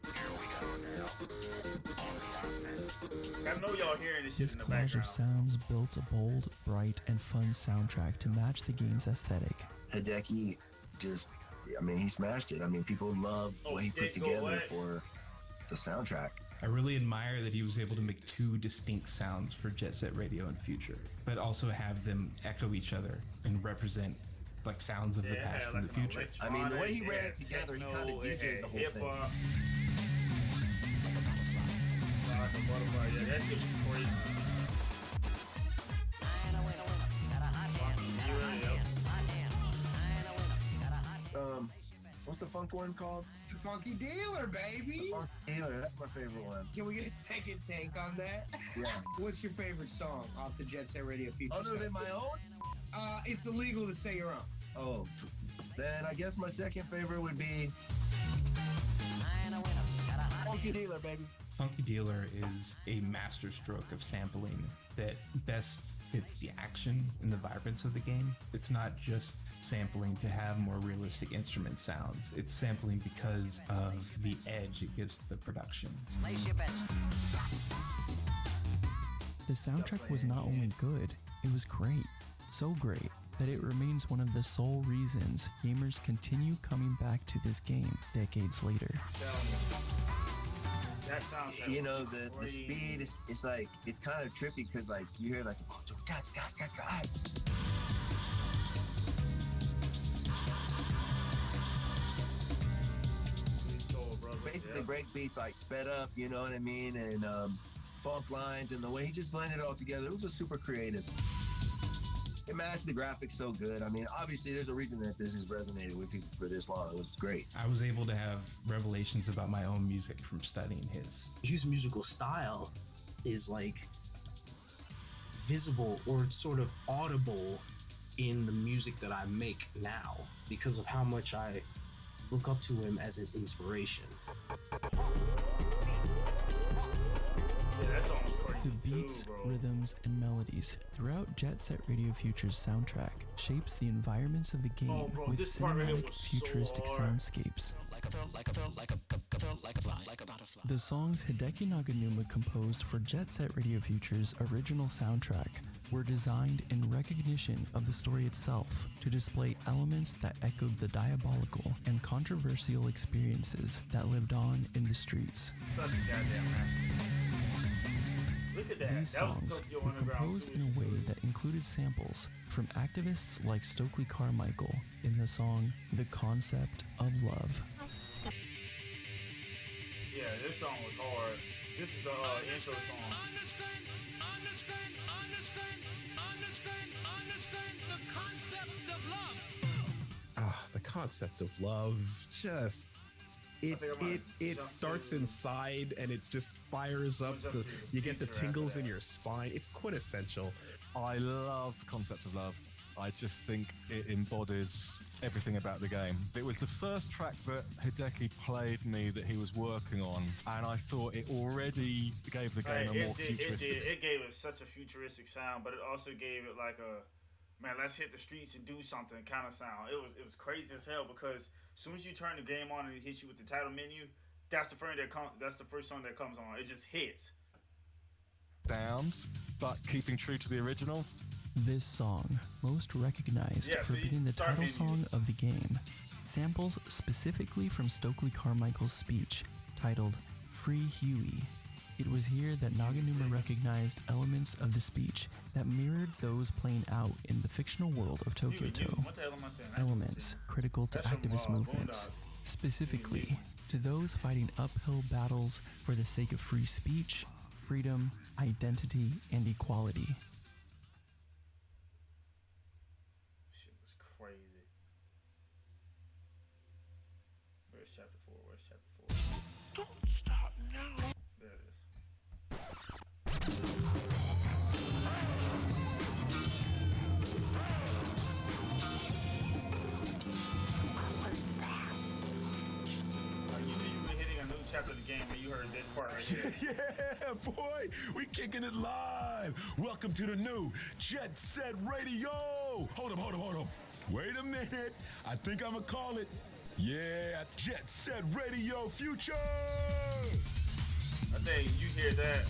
Speaker 1: I know y'all hearing this shit
Speaker 8: This
Speaker 1: in the
Speaker 8: collage
Speaker 1: background.
Speaker 8: of sounds built a bold, bright, and fun soundtrack to match the game's aesthetic.
Speaker 21: Hideki just, I mean, he smashed it. I mean, people love what he put together for the soundtrack.
Speaker 19: I really admire that he was able to make two distinct sounds for Jet Set Radio and Future, but also have them echo each other and represent like sounds of the past and the future.
Speaker 21: I mean, the way he ran it together, he kind of DJ'd the whole thing.
Speaker 1: Yeah, that shit was crazy.
Speaker 21: What's the funk one called?
Speaker 7: The Funky Dealer, baby.
Speaker 21: The Funky Dealer, that's my favorite one.
Speaker 7: Can we get a second take on that?
Speaker 21: Yeah.
Speaker 7: What's your favorite song off the Jet Set Radio Future?
Speaker 21: Other than my own?
Speaker 7: It's illegal to say your own.
Speaker 21: Oh, then I guess my second favorite would be Funky Dealer, baby.
Speaker 19: Funky Dealer is a masterstroke of sampling that best fits the action and the vibrance of the game. It's not just sampling to have more realistic instrument sounds. It's sampling because of the edge it gives to the production.
Speaker 8: The soundtrack was not only good, it was great. So great that it remains one of the sole reasons gamers continue coming back to this game decades later.
Speaker 1: That sounds like
Speaker 21: you know, the speed is, it's like, it's kind of trippy because like you hear like, oh, guys. Basically break beats like sped up, you know what I mean? And funk lines, and the way he just blended it all together, it was just super creative. It matched the graphics so good. I mean, obviously there's a reason that this has resonated with people for this long. It was great.
Speaker 19: I was able to have revelations about my own music from studying his.
Speaker 21: His musical style is like visible or sort of audible in the music that I make now because of how much I look up to him as an inspiration.
Speaker 1: Yeah, that song was crazy.
Speaker 8: The beats, rhythms, and melodies throughout Jet Set Radio Future's soundtrack shapes the environments of the game with cinematic, futuristic soundscapes. The songs Hideki Naganuma composed for Jet Set Radio Future's original soundtrack were designed in recognition of the story itself to display elements that echoed the diabolical and controversial experiences that lived on in the streets.
Speaker 1: Such a goddamn masterpiece. Look at that.
Speaker 8: These songs were composed in a way that included samples from activists like Stokely Carmichael in the song The Concept of Love.
Speaker 1: Yeah, this song was hard. This is the intro song.
Speaker 11: The concept of love, just it starts inside and it just fires up. You get the tingles in your spine. It's quintessential.
Speaker 12: I love the concept of love. I just think it embodies everything about the game. It was the first track that Hideki played me that he was working on, and I thought it already gave the game a more futuristic.
Speaker 1: It gave it such a futuristic sound, but it also gave it like a, man, let's hit the streets and do something kind of sound. It was crazy as hell, because as soon as you turn the game on and it hits you with the title menu, that's the first song that comes on. It just hits.
Speaker 12: Sounds, but keeping true to the original.
Speaker 8: This song, most recognized for being the title song of the game, samples specifically from Stokely Carmichael's speech titled Free Huey. It was here that Naganuma recognized elements of the speech that mirrored those playing out in the fictional world of Tokyo-to. Elements critical to activist movements, specifically to those fighting uphill battles for the sake of free speech, freedom, identity, and equality.
Speaker 1: Shit was crazy. Where's chapter 4? Where's chapter 4? Don't stop now. There it is.
Speaker 16: What was that?
Speaker 1: You knew you were hitting a new chapter of the game when you heard this part right here.
Speaker 10: Yeah, boy, we kicking it live. Welcome to the new Jet Set Radio. Hold up. Wait a minute. I think I'm gonna call it. Yeah, Jet Set Radio Future.
Speaker 1: I think you hear that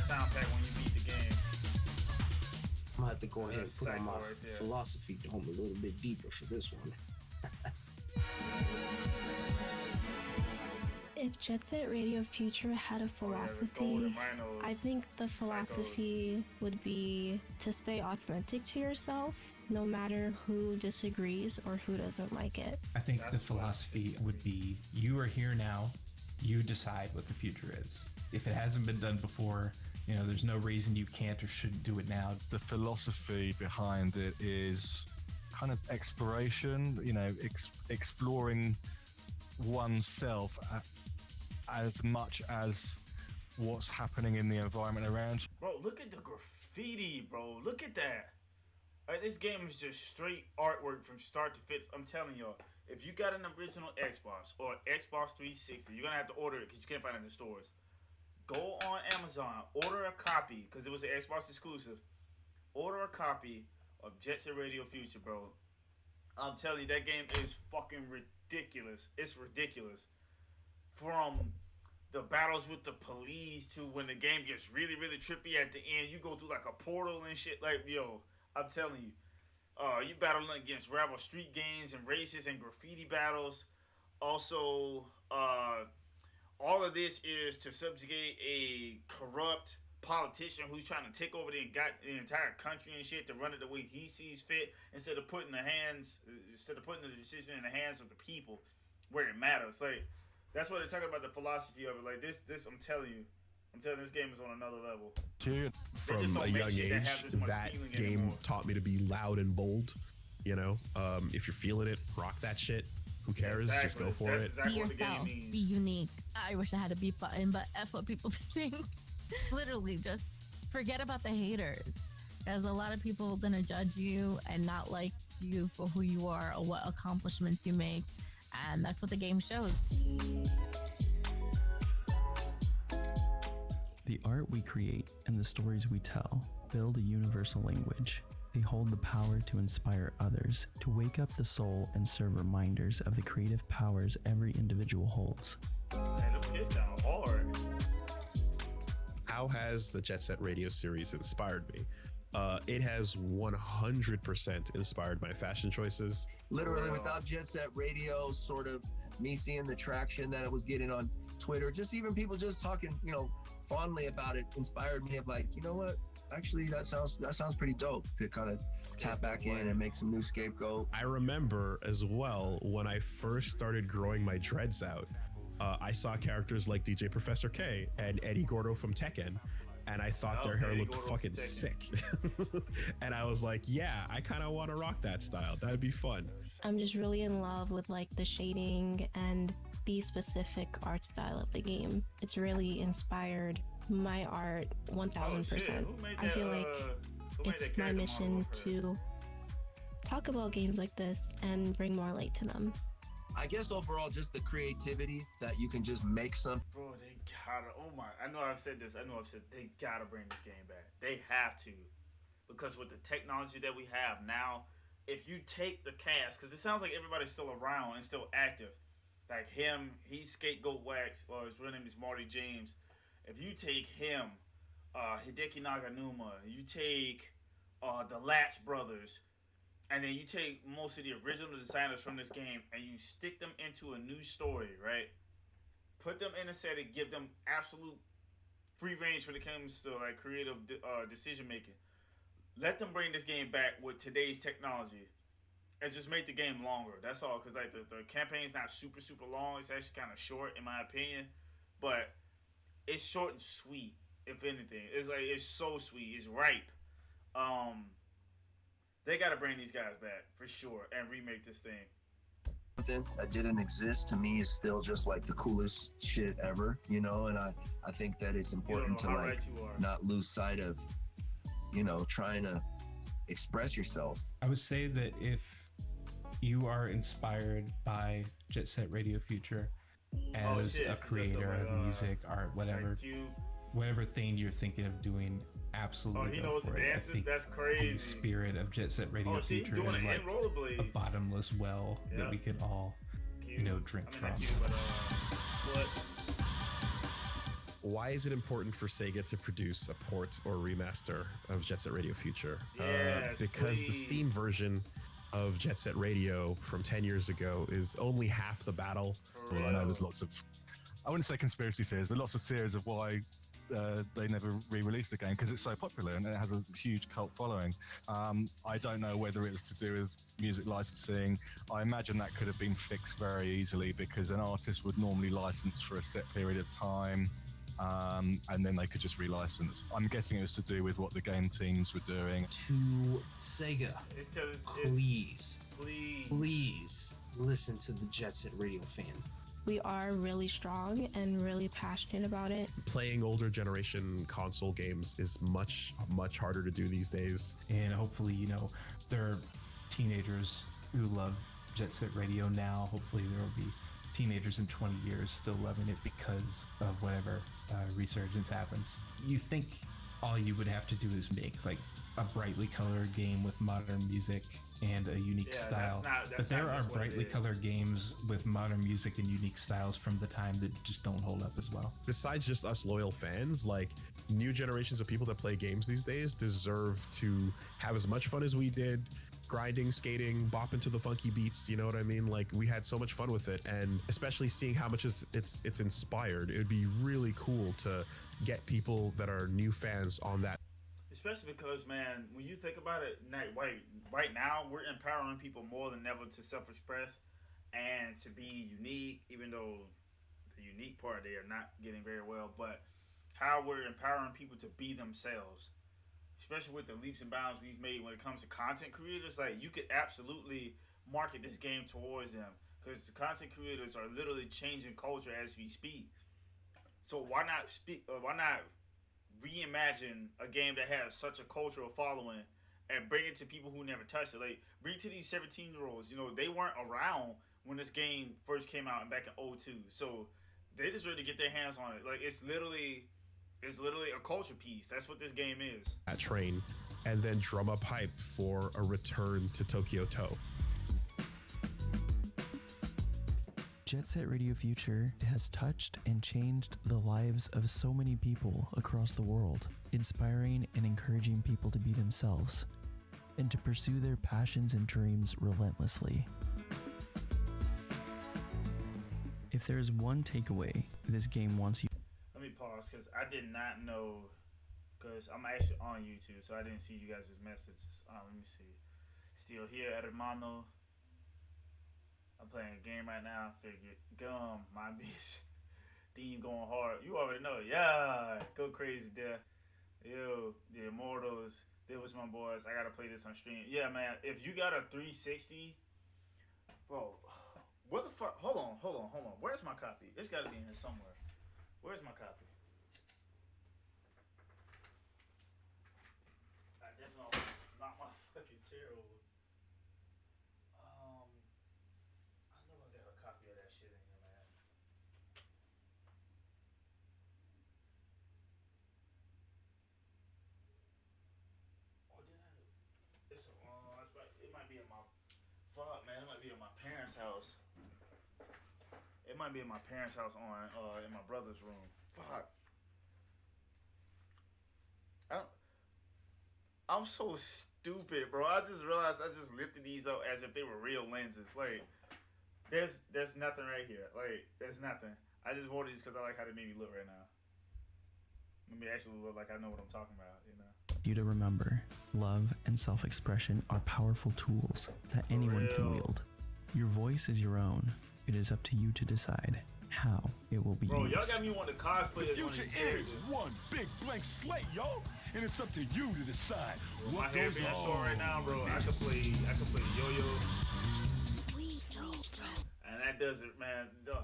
Speaker 1: sound pack when you beat the game.
Speaker 21: I'm gonna have to go ahead and put on my philosophy dome a little bit deeper for this one.
Speaker 17: If Jet Set Radio Future had a philosophy, I think the philosophy would be to stay authentic to yourself, no matter who disagrees or who doesn't like it.
Speaker 19: I think the philosophy would be, you are here now, you decide what the future is. If it hasn't been done before, there's no reason you can't or shouldn't do it now.
Speaker 12: The philosophy behind it is kind of exploration, exploring oneself as much as what's happening in the environment around you.
Speaker 1: Bro, look at the graffiti, bro. Look at that. Like, this game is just straight artwork from start to finish. I'm telling y'all, if you got an original Xbox or Xbox 360, you're gonna have to order it because you can't find it in the stores. Go on Amazon, order a copy, because it was an Xbox exclusive. Order a copy of Jet Set Radio Future, bro. I'm telling you, that game is fucking ridiculous. It's ridiculous. From the battles with the police to when the game gets really, really trippy at the end. You go through like a portal and shit. Like, yo, I'm telling you. You battling against rival street gangs and races and graffiti battles. Also, all of this is to subjugate a corrupt politician who's trying to take over the entire country and shit, to run it the way he sees fit, instead of putting the decision in the hands of the people where it matters. Like, that's what they're talking about, the philosophy of it. Like, this I'm telling you, this game is on another level.
Speaker 11: From a young age, that game anymore. Taught me to be loud and bold. If you're feeling it, rock that shit. Who cares? Exactly. Just go for it.
Speaker 18: Exactly be yourself. Be unique. I wish I had a beat button, but F what people think. Literally, just forget about the haters. There's a lot of people gonna judge you and not like you for who you are or what accomplishments you make. And that's what the game shows.
Speaker 8: The art we create and the stories we tell build a universal language. They hold the power to inspire others, to wake up the soul and serve reminders of the creative powers every individual holds.
Speaker 1: Man, those kids kind of hard.
Speaker 11: How has the Jet Set Radio series inspired me? It has 100% inspired my fashion choices.
Speaker 7: Literally, without Jet Set Radio, sort of me seeing the traction that it was getting on Twitter, just even people just talking, fondly about it, inspired me of like, you know what? Actually, that sounds pretty dope to kind of tap back in and make some new scapegoat.
Speaker 11: I remember as well when I first started growing my dreads out. I saw characters like DJ Professor K and Eddie Gordo from Tekken, and I thought their hair looked fucking sick. And I was like, yeah, I kind of want to rock that style. That'd be fun.
Speaker 17: I'm just really in love with like the shading and the specific art style of the game. It's really inspired my art 1000%. I feel like it's my mission to talk about games like this and bring more light to them.
Speaker 7: I guess overall, just the creativity that you can just make something.
Speaker 1: Bro, they gotta. Oh my! I know I've said this. They gotta bring this game back. They have to, because with the technology that we have now, if you take the cast, because it sounds like everybody's still around and still active. Like him, he's Scapegoat Wax, or his real name is Marty James. If you take him, Hideki Naganuma, you take the Latch brothers, and then you take most of the original designers from this game and you stick them into a new story, right? Put them in a setting, give them absolute free range when it comes to like creative decision making. Let them bring this game back with today's technology and just make the game longer. That's all, because like the campaign's not super long. It's actually kind of short in my opinion, but it's short and sweet. If anything, it's like it's so sweet. It's ripe. They got to bring these guys back for sure and remake this thing.
Speaker 7: Something that didn't exist to me is still just like the coolest shit ever, you know. And I think that it's important to like not lose sight of, you know, trying to express yourself.
Speaker 19: I would say that if you are inspired by Jet Set Radio Future as a creator of music, art, whatever thing you're thinking of doing, absolutely.
Speaker 1: He knows the dances. That's crazy.
Speaker 19: The spirit of Jet Set Radio Future is like a bottomless well that we can all, you know, drink from.
Speaker 11: Why is it important for Sega to produce a port or remaster of Jet Set Radio Future? Because the Steam version of Jet Set Radio from 10 years ago is only half the battle.
Speaker 12: Well, I know there's lots of, I wouldn't say conspiracy theories, but lots of theories of why they never re-released the game, because it's so popular and it has a huge cult following. I don't know whether it was to do with music licensing. I imagine that could have been fixed very easily, because an artist would normally license for a set period of time, and then they could just relicense. I'm guessing it was to do with what the game teams were doing.
Speaker 21: To Sega, please listen to the Jet Set Radio fans.
Speaker 17: We are really strong and really passionate about it.
Speaker 11: Playing older generation console games is much harder to do these days.
Speaker 19: And hopefully, you know, there are teenagers who love Jet Set Radio now. Hopefully there will be teenagers in 20 years still loving it because of whatever resurgence happens. You think all you would have to do is make like a brightly colored game with modern music and a unique style. But there are brightly colored games with modern music and unique styles from the time that just don't hold up as well.
Speaker 11: Besides just us loyal fans, like new generations of people that play games these days deserve to have as much fun as we did, grinding, skating, bopping to the funky beats, you know what I mean? Like, we had so much fun with it, and especially seeing how much it's inspired, it would be really cool to get people that are new fans on that.
Speaker 1: Especially because, man, when you think about it, right now, we're empowering people more than ever to self-express and to be unique, even though the unique part they are not getting very well, but how we're empowering people to be themselves, especially with the leaps and bounds we've made when it comes to content creators. Like, you could absolutely market this game towards them, because the content creators are literally changing culture as we speak. So why not reimagine a game that has such a cultural following and bring it to people who never touched it? Like, bring it to these 17-year-olds. You know, they weren't around when this game first came out back in 2002. So they deserve to get their hands on it. Like, it's literally a culture piece. That's what this game is.
Speaker 11: That train, and then drum up hype for a return to Tokyo Toe.
Speaker 8: Jet Set Radio Future has touched and changed the lives of so many people across the world, inspiring and encouraging people to be themselves and to pursue their passions and dreams relentlessly. If there's one takeaway this game wants you...
Speaker 1: Let me pause, because I did not know, because I'm actually on YouTube, so I didn't see you guys' messages. Let me see. Still here, hermano. I'm playing a game right now. Figured, gum, my bitch. Theme going hard. You already know. Yeah, go crazy there. Yo, the Immortals. There was my boys. I gotta play this on stream. Yeah, man. If you got a 360, bro. What the fuck? Hold on. Where's my copy? It's gotta be in here somewhere. Where's my copy? I definitely knocked my fucking chair over. I know I got a copy of that shit in here, man. Or did I? It's right. It might be in my. Fuck, man. It might be in my parents' house. It might be in my parents' house in my brother's room. Fuck. I'm so stupid, bro. I just realized I just lifted these up as if they were real lenses. Like, there's nothing right here. Like, there's nothing. I just wore these because I like how they made me look right now. Made me actually look like I know what I'm talking about, you know?
Speaker 8: You to remember, love and self-expression are powerful tools that anyone can wield. Your voice is your own. It is up to you to decide how it will be used.
Speaker 1: Y'all got me wanting to cosplay as one of these characters.
Speaker 10: The future is one big blank slate, yo, and it's up to you to decide what
Speaker 1: my hair
Speaker 10: goes
Speaker 1: being
Speaker 10: on.
Speaker 1: short right now, bro. I could play yo-yo, and that does it, man. Ugh.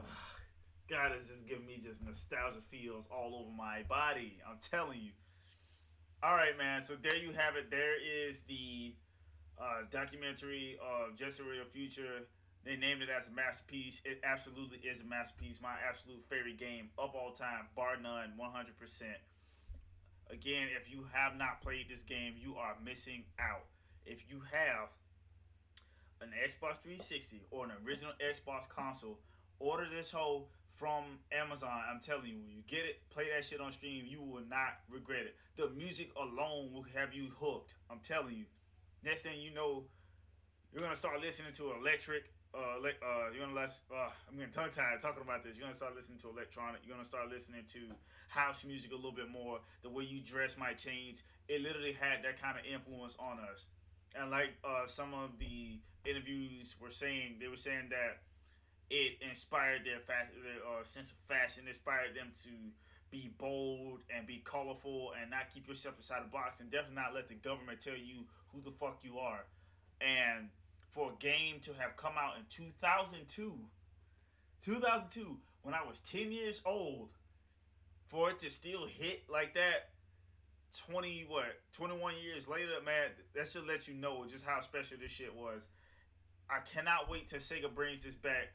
Speaker 1: God is just giving me just nostalgia feels all over my body. I'm telling you. All right, man. So there you have it. There is the documentary of Jet Set Radio Future. They named it as a masterpiece. It absolutely is a masterpiece. My absolute favorite game of all time, bar none, 100%. Again, if you have not played this game, you are missing out. If you have an Xbox 360 or an original Xbox console, order this hoe from Amazon. I'm telling you, when you get it, play that shit on stream, you will not regret it. The music alone will have you hooked. I'm telling you. Next thing you know, you're gonna start listening to electric. You're gonna I'm getting tongue tied talking about this. You're gonna start listening to electronic. You're gonna start listening to house music a little bit more. The way you dress might change. It literally had that kind of influence on us. And like some of the interviews were saying, they were saying that it inspired their sense of fashion. Inspired them to be bold and be colorful and not keep yourself inside the box, and definitely not let the government tell you who the fuck you are. And for a game to have come out in 2002, when I was 10 years old, for it to still hit like that, 21 years later, man, that should let you know just how special this shit was. I cannot wait till Sega brings this back.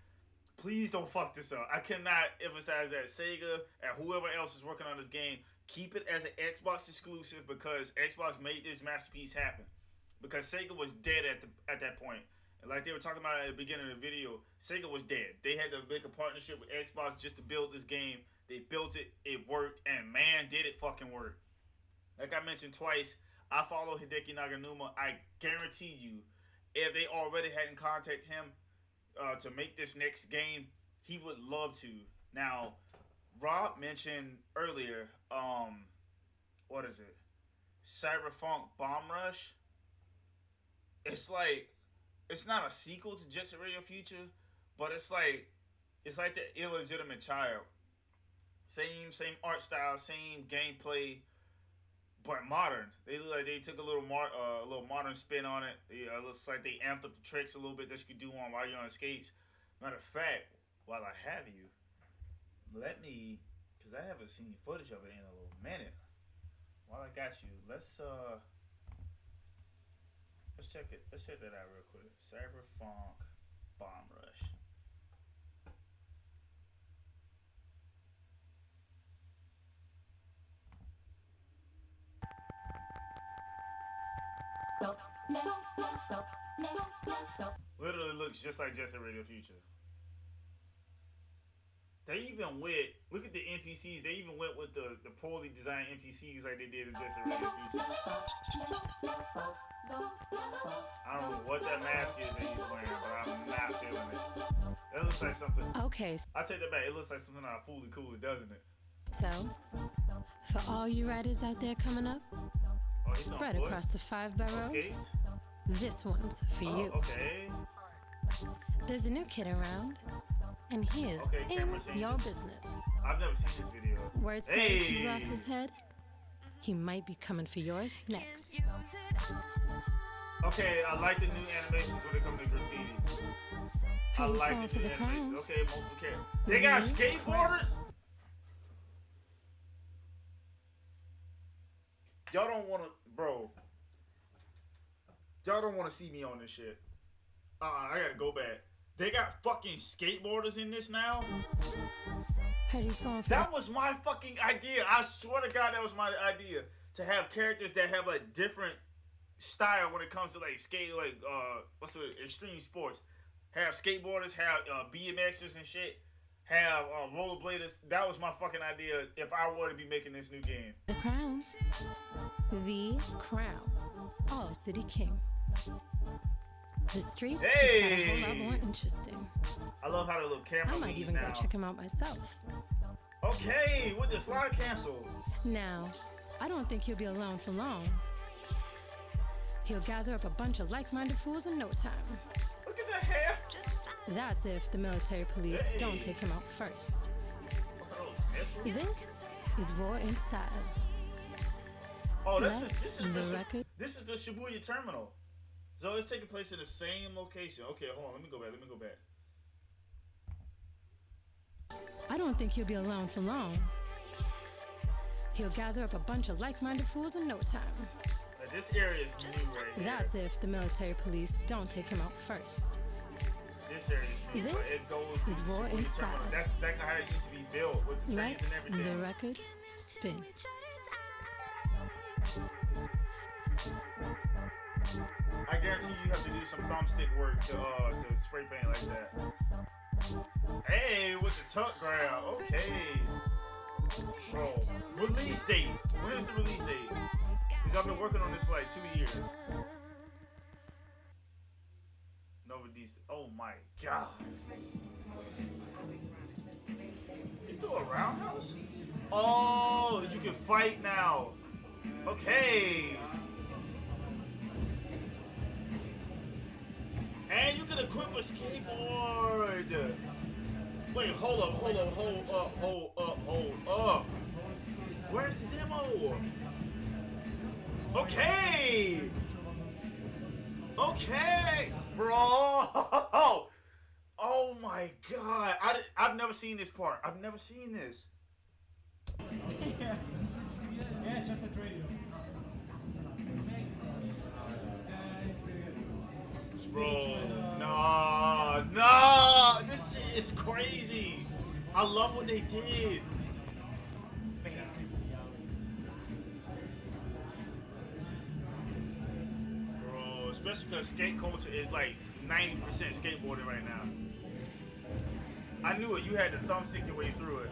Speaker 1: Please don't fuck this up. I cannot emphasize that. Sega and whoever else is working on this game, keep it as an Xbox exclusive, because Xbox made this masterpiece happen. Because Sega was dead at that point. And like they were talking about at the beginning of the video, Sega was dead. They had to make a partnership with Xbox just to build this game. They built it, it worked, and man, did it fucking work. Like I mentioned twice, I follow Hideki Naganuma. I guarantee you, if they already hadn't contacted him to make this next game, he would love to. Now, Rob mentioned earlier, what is it? Cyberpunk Bomb Rush. It's like, it's not a sequel to Jet Set Radio Future, but it's like the illegitimate child. Same art style, same gameplay, but modern. They look like they took a little modern spin on it. It looks like they amped up the tricks a little bit that you could do while you're on skates. Matter of fact, while I have you, let me, because I haven't seen footage of it in a little minute. While I got you, let's check it. Let's check that out real quick. Cyberpunk Bomb Rush. Literally looks just like Jet Set Radio Future. They even went, look at the NPCs, they even went with the poorly designed NPCs like they did in Jet Set Radio Future. I don't know what that mask is that he's wearing, but I'm not feeling it. That looks like something.
Speaker 9: Okay.
Speaker 1: I'll take that back. It looks like something out of Fooly Cooly, doesn't it?
Speaker 9: So, for all you riders out there coming up, spread across the 5 boroughs, this one's for you.
Speaker 1: Okay.
Speaker 9: There's a new kid around, and he is in your business.
Speaker 1: I've never seen this video.
Speaker 9: Word says he's lost his head. He might be coming for yours next.
Speaker 1: Okay, I like the new animations when it comes to graffiti. I like the new animations. Okay, multiple characters. They got skateboarders? Y'all don't want to, bro. Y'all don't want to see me on this shit. I gotta go back. They got fucking skateboarders in this now?
Speaker 9: He's going for
Speaker 1: that was my fucking idea. I swear to God, that was my idea. To have characters that have like different style when it comes to like skate, like what's it, extreme sports. Have skateboarders, have BMXers and shit. Have rollerbladers. That was my fucking idea if I were to be making this new game.
Speaker 9: The crown. The crown. Oh, City King. The streets just got a whole lot more interesting.
Speaker 1: I love how the little camera
Speaker 9: I might even go check him out myself.
Speaker 1: Okay, with the slide cancel.
Speaker 9: Now, I don't think he'll be alone for long. He'll gather up a bunch of like-minded fools in no time.
Speaker 1: Look at the hair.
Speaker 9: That's if the military police don't take him out first. This is war in style.
Speaker 1: Oh, this is the Shibuya terminal. So it's taking place in the same location. Okay, hold on. Let me go back.
Speaker 9: I don't think he'll be alone for long. He'll gather up a bunch of like-minded fools in no time.
Speaker 1: Now, this area is new right here.
Speaker 9: That's if the military police don't take him out first.
Speaker 1: This area is new, but it goes to war in style. That's exactly how it used to be built with the trains and everything.
Speaker 9: The record spin.
Speaker 1: I guarantee you have to do some thumbstick work to spray paint like that. Hey, with the tuck ground. Okay. Bro, release date. When is the release date? Because I've been working on this for like 2 years. Nova D. Oh my god. You do a roundhouse? Oh, you can fight now. Okay. And you can equip a skateboard. Wait, hold up. Where's the demo? Okay. Bro. Oh my god. I've never seen this part. I've never seen this.
Speaker 13: Yeah, Jet Set Radio.
Speaker 1: Bro, no, this shit is crazy. I love what they did. Bro, especially because skate culture is like 90% skateboarding right now. I knew it. You had to thumbstick your way through it.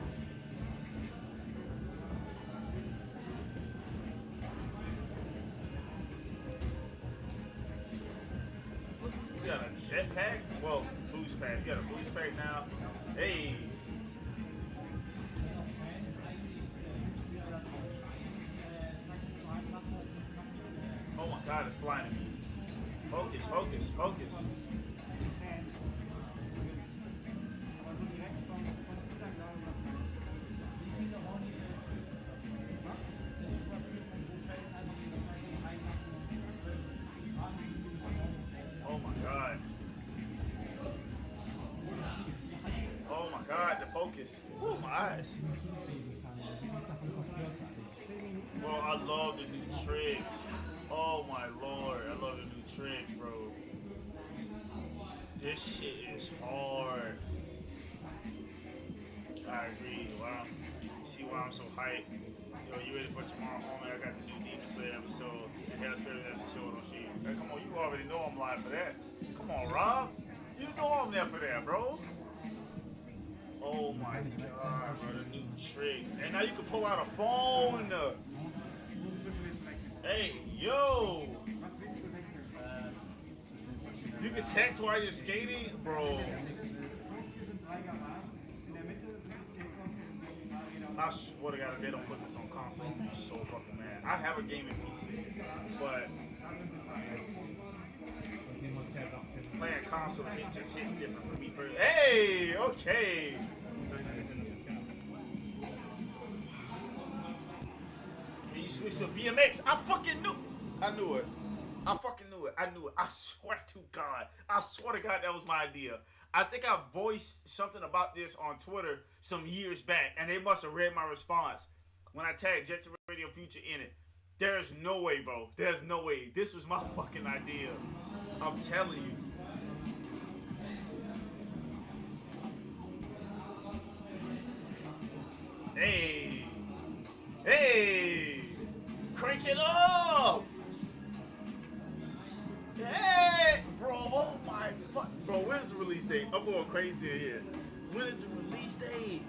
Speaker 1: You got a jetpack? Well, boost pack. You got a boost pack now. Hey. Oh my god, it's blinding me. Focus. Oh my god, the focus. Ooh, my eyes. Bro, I love the new tricks. Oh my lord, I love the new tricks, bro. This shit is hard. I agree. Wow. You see why I'm so hyped? Yo, you ready for tomorrow, homie? I got the new Demon Slayer episode and Hell Spirit episode on shit. Hey, come on, you already know I'm live for that. Come on, Rob. You know I'm there for that, bro. Oh my god, bro, the new tricks. And now you can pull out a phone. Hey, yo. You can text while you're skating? Bro. I swear to God, if they don't put this on console, I'm so fucking mad. I have a gaming PC, but playing console, it just hits different for me. Hey, okay. Can you switch to BMX? I fucking knew. I knew it. I fucking knew it. I knew it. I swear to God. I swear to God that was my idea. I think I voiced something about this on Twitter some years back, and they must have read my response when I tagged Jet Set Radio Future in it. There's no way, bro. There's no way. This was my fucking idea. I'm telling you. Hey. Hey. Crank it up. Hey, bro. Oh my fuck. Bro, when's the release date? I'm going crazy in here. When is the release date?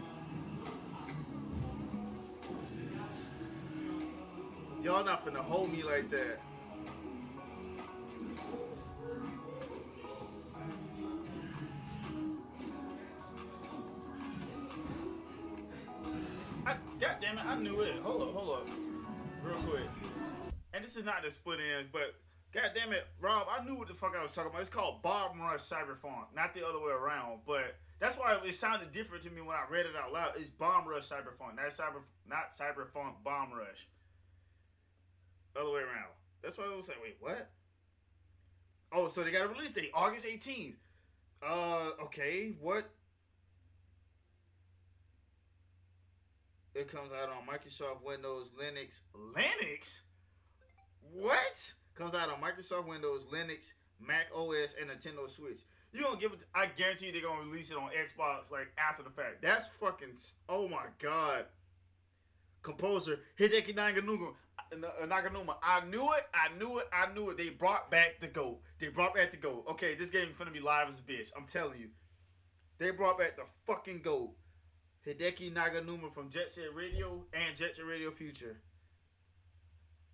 Speaker 1: Y'all not finna hold me like that. God damn it, I knew it. Hold up. Real quick. And this is not the split ends, but god damn it, Rob, I knew what the fuck I was talking about. It's called Bomb Rush Cyberpunk, not the other way around. But that's why it sounded different to me when I read it out loud. It's Bomb Rush Cyberpunk, not Cyberpunk Bomb Rush. Other way around. That's why I was like, wait, what? Oh, so they got a release date, August 18th. Okay, what? It comes out on Microsoft Windows, Linux. Linux? What? Comes out on Microsoft Windows, Linux, Mac OS, and Nintendo Switch. You don't give it. I guarantee you they're gonna release it on Xbox like after the fact. That's fucking. Oh my god. Composer Hideki Naganuma. I knew it. They brought back the GOAT. Okay, this game is gonna be live as a bitch. I'm telling you. They brought back the fucking GOAT. Hideki Naganuma from Jet Set Radio and Jet Set Radio Future.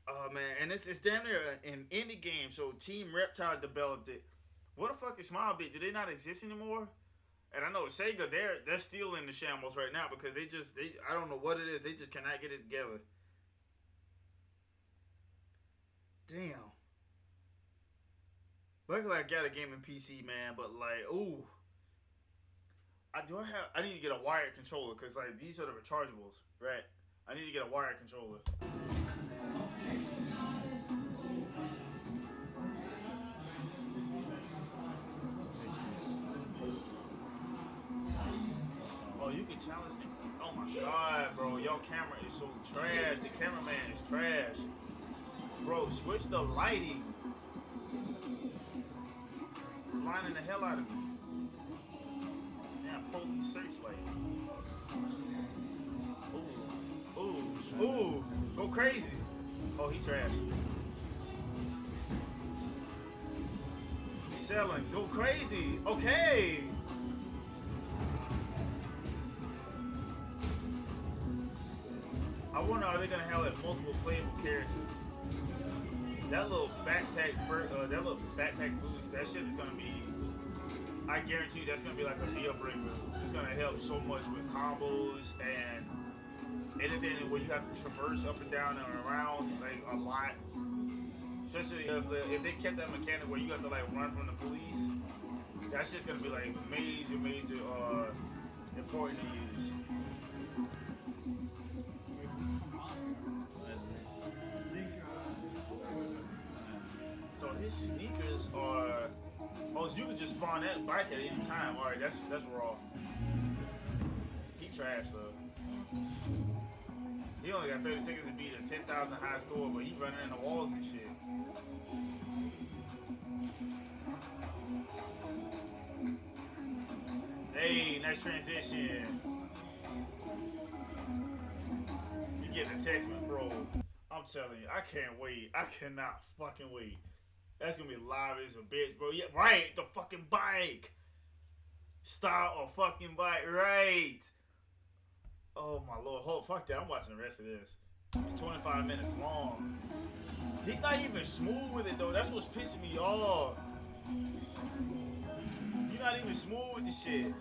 Speaker 1: Oh man, and it's damn near an indie game. So Team Reptile developed it. What the fuck is Smile Bit? Do they not exist anymore? And I know Sega, they're still in the shambles right now because they I don't know what it is. They just cannot get it together. Damn. Luckily I got a gaming PC, man, but like, ooh. I need to get a wired controller because like these are the rechargeables, right? I need to get a wired controller. Oh, you can challenge me? Oh my god, bro, your camera is so trash. The cameraman is trash. Bro, switch the lighting. Blinding the hell out of me. Police searchlight. Ooh, go crazy. Oh, he trash. He's selling. Go crazy. Okay. I wonder, are they gonna have like multiple playable characters? That little backpack boost, that shit is gonna be. I guarantee you that's gonna be like a deal breaker. It's gonna help so much with combos and anything where you have to traverse up and down and around like a lot. Especially if they kept that mechanic where you have to like run from the police, that's just gonna be like major important to use. So his sneakers are. Oh, so you can just spawn that bike at any time. All right, that's raw. He trash though. He only got 30 seconds to beat a 10,000 high score, but he running in the walls and shit. Hey, nice transition. You getting a text, man, bro. I'm telling you, I can't wait. I cannot fucking wait. That's gonna be live as a bitch, bro. Yeah, right. The fucking bike. Style a fucking bike, right. Oh my lord. Oh, fuck that. I'm watching the rest of this. It's 25 minutes long. He's not even smooth with it though. That's what's pissing me off. You're not even smooth with the shit.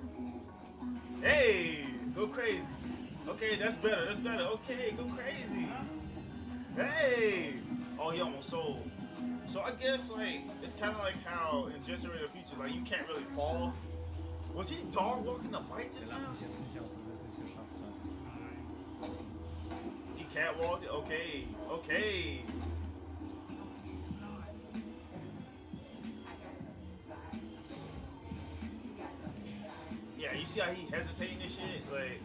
Speaker 1: Hey, go crazy. Okay, that's better. Okay, go crazy. Hey. Oh, he almost sold. So I guess like it's kind of like how in Jet Set Radio Future, like you can't really fall. Was he dog walking the bike just now? He catwalked it. Okay, okay. Yeah, you see how he hesitating and shit? Like,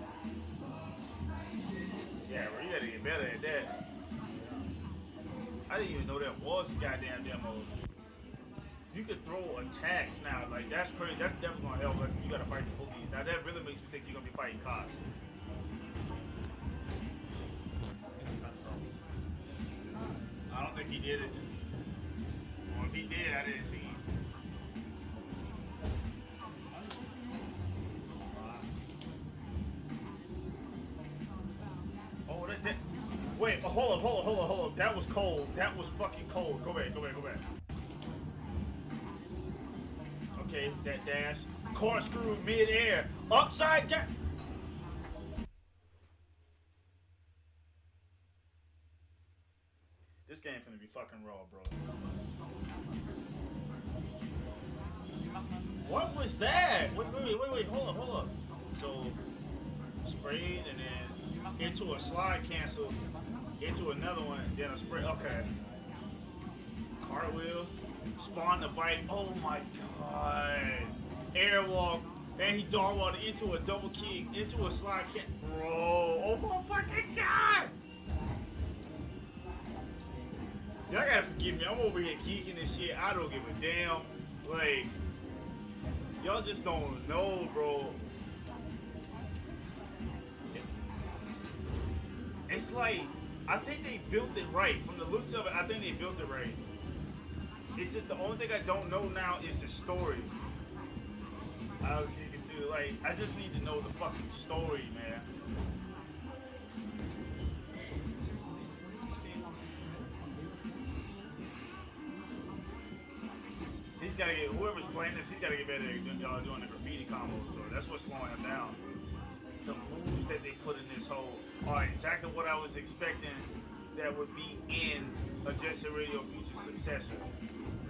Speaker 1: yeah, bro, you gotta get better at that. I didn't even know that was a goddamn demo. You could throw attacks now. Like, that's crazy. That's definitely gonna help. Like, you gotta fight the police. Now, that really makes me think you're gonna be fighting cops. I don't think he did it. Or if he did, I didn't see him. Oh, that. Wait, hold up. That was cold. That was fucking cold. Go back. Okay, that dash. Corkscrew mid-air. Upside down. This game finna be fucking raw, bro. What was that? Wait, hold up. So, sprayed and then into a slide cancel, into another one, then a spray. Okay. Cartwheel, spawn the bike. Oh my god. Airwalk. And he dog walked into a double kick, into a slide kick. Bro, oh my fucking god. Y'all gotta forgive me. I'm over here geeking this shit. I don't give a damn. Like, y'all just don't know, bro. It's like, I think they built it right. From the looks of it, I think they built it right. It's just the only thing I don't know now is the story. I was geeking too. Like, I just need to know the fucking story, man. He's gotta get, whoever's playing this, he's gotta get better at doing the graffiti combos, though. That's what's slowing him down. The moves that they put in this hole are exactly what I was expecting that would be in a Jet Set Radio Future successor.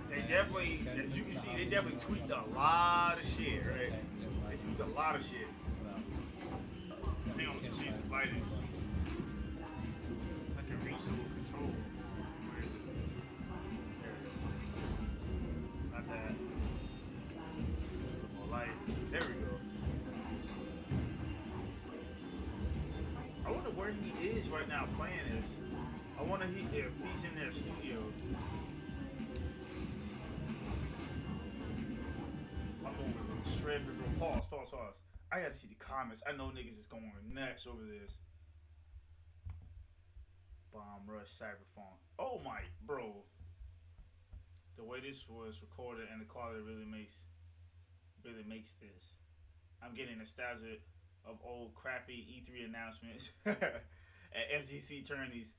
Speaker 1: They definitely, as you can see, they definitely tweaked a lot of shit, right? They tweaked a lot of shit. Hang on, Jesus, lighting. I can reach the control. Not that. More light. There we go. I wonder where he is right now playing this. I wonder if he's in their studio. I'm over the shred, bro. Pause. I gotta see the comments. I know niggas is going nuts over this. Bomb Rush Cyberphone. Oh my, bro. The way this was recorded and the quality really makes this. I'm getting nostalgia of old crappy E3 announcements at FGC tourneys.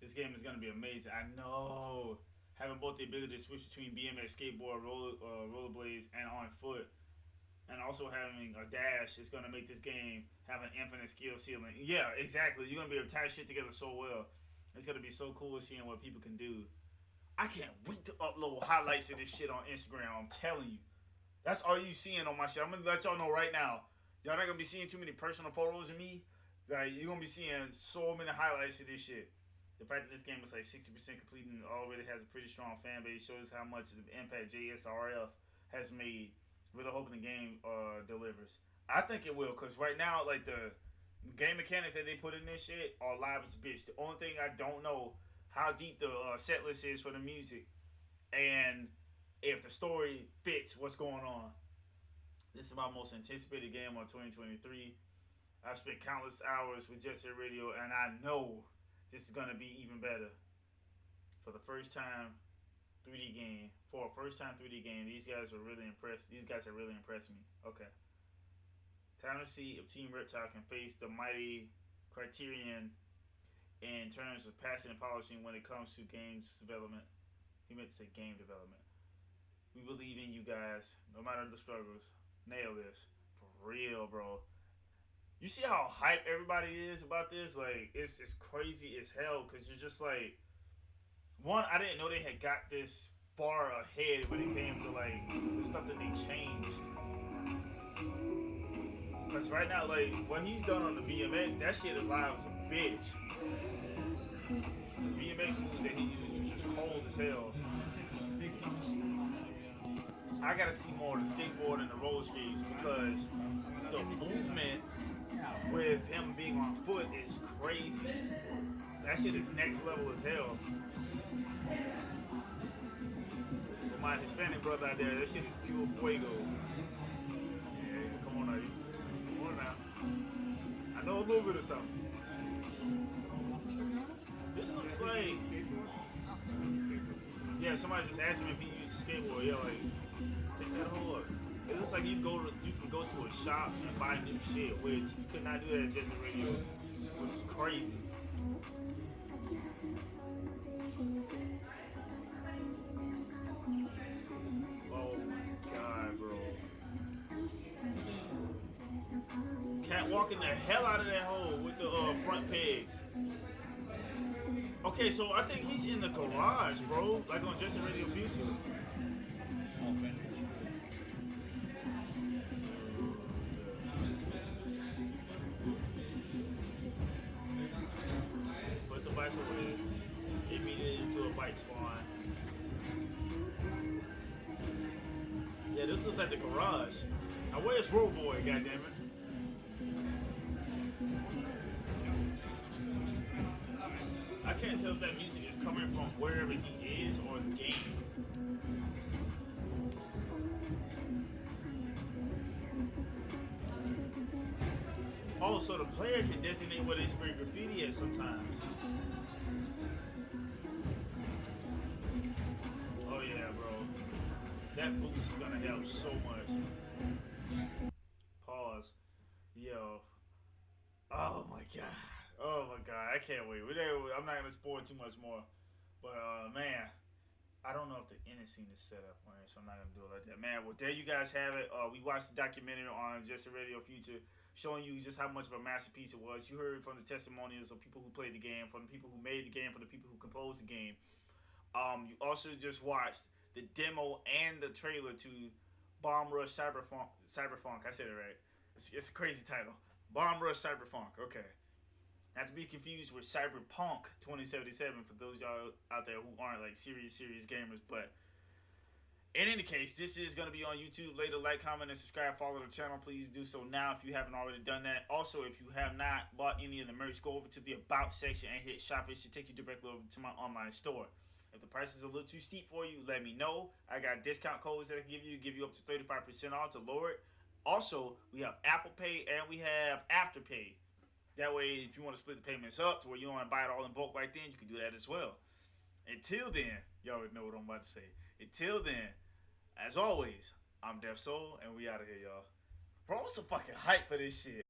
Speaker 1: This game is gonna be amazing. I know. Having both the ability to switch between BMX, skateboard, rollerblades, and on foot, and also having a dash is gonna make this game have an infinite skill ceiling. Yeah, exactly. You're gonna be able to tie shit together so well. It's gonna be so cool seeing what people can do. I can't wait to upload highlights of this shit on Instagram. I'm telling you. That's all you seeing on my shit. I'm gonna let y'all know right now. Y'all not gonna be seeing too many personal photos of me. Like, you're gonna be seeing so many highlights of this shit. The fact that this game is like 60% complete and already has a pretty strong fan base shows how much of the impact JSRF has made. Really hoping the game delivers. I think it will, because right now, like, the game mechanics that they put in this shit are live as a bitch. The only thing I don't know how deep the set list is for the music and if the story fits what's going on. This is my most anticipated game of 2023. I've spent countless hours with Jet Set Radio, and I know this is going to be even better. For the first time 3D game, these guys are really impressed. These guys have really impressed me. Okay. Time to see if Team Reptile can face the mighty Criterion in terms of passion and polishing when it comes to games development. He meant to say game development. We believe in you guys, no matter the struggles. Nail this. For real, bro. You see how hype everybody is about this? Like, it's crazy as hell, because you're just like, One, I didn't know they had got this far ahead when it came to like the stuff that they changed. Because right now, like what he's done on the BMX, that shit is live as a bitch. The BMX moves that he used was just cold as hell. I gotta see more of the skateboard and the roller skates because the movement with him being on foot is crazy. That shit is next level as hell. With my Hispanic brother out there, that shit is pure fuego. Yeah, come on now. Come on now. I know a little bit of something. This looks like... Yeah, somebody just asked him if he used a skateboard. Yeah, like... Take that whole up. It looks like you can go to a shop and buy new shit, which you could not do that at Jet Set Radio, which is crazy. Oh my god, bro! Cat walking the hell out of that hole with the front pegs. Okay, so I think he's in the garage, bro, like on Jet Set Radio Future. Put the bike away. It beat it into a bike spawn. Yeah, this looks like the garage. Now where's Road Boy, goddammit? I can't tell if that music is coming from wherever he is or the game. Oh, so the player can designate where they spray graffiti at sometimes. Oh yeah, bro. That boost is gonna help so much. Pause. Yo. Oh my god. Oh my god. I can't wait. I'm not gonna spoil too much more. But man, I don't know if the ending scene is set up, man, so I'm not gonna do it like that. Man, well there you guys have it. We watched the documentary on Jet Set Radio Future, showing you just how much of a masterpiece it was. You heard from the testimonials of people who played the game, from the people who made the game, from the people who composed the game. You also just watched the demo and the trailer to Bomb Rush Cyberfunk. I said it right. It's a crazy title. Bomb Rush Cyberfunk. Okay. Not to be confused with Cyberpunk 2077 for those y'all out there who aren't like serious gamers. But in any case, this is going to be on YouTube later. Like, comment, and subscribe. Follow the channel. Please do so now if you haven't already done that. Also, if you have not bought any of the merch, go over to the About section and hit shop. It should take you directly over to my online store. If the price is a little too steep for you, let me know. I got discount codes that I give you up to 35% off to lower it. Also, we have Apple Pay and we have Afterpay. That way, if you want to split the payments up to where you don't want to buy it all in bulk right then, you can do that as well. Until then, y'all already know what I'm about to say. Until then, as always, I'm DEFF-SOUL, and we out of here, y'all. Bro, I'm so fucking hyped for this shit.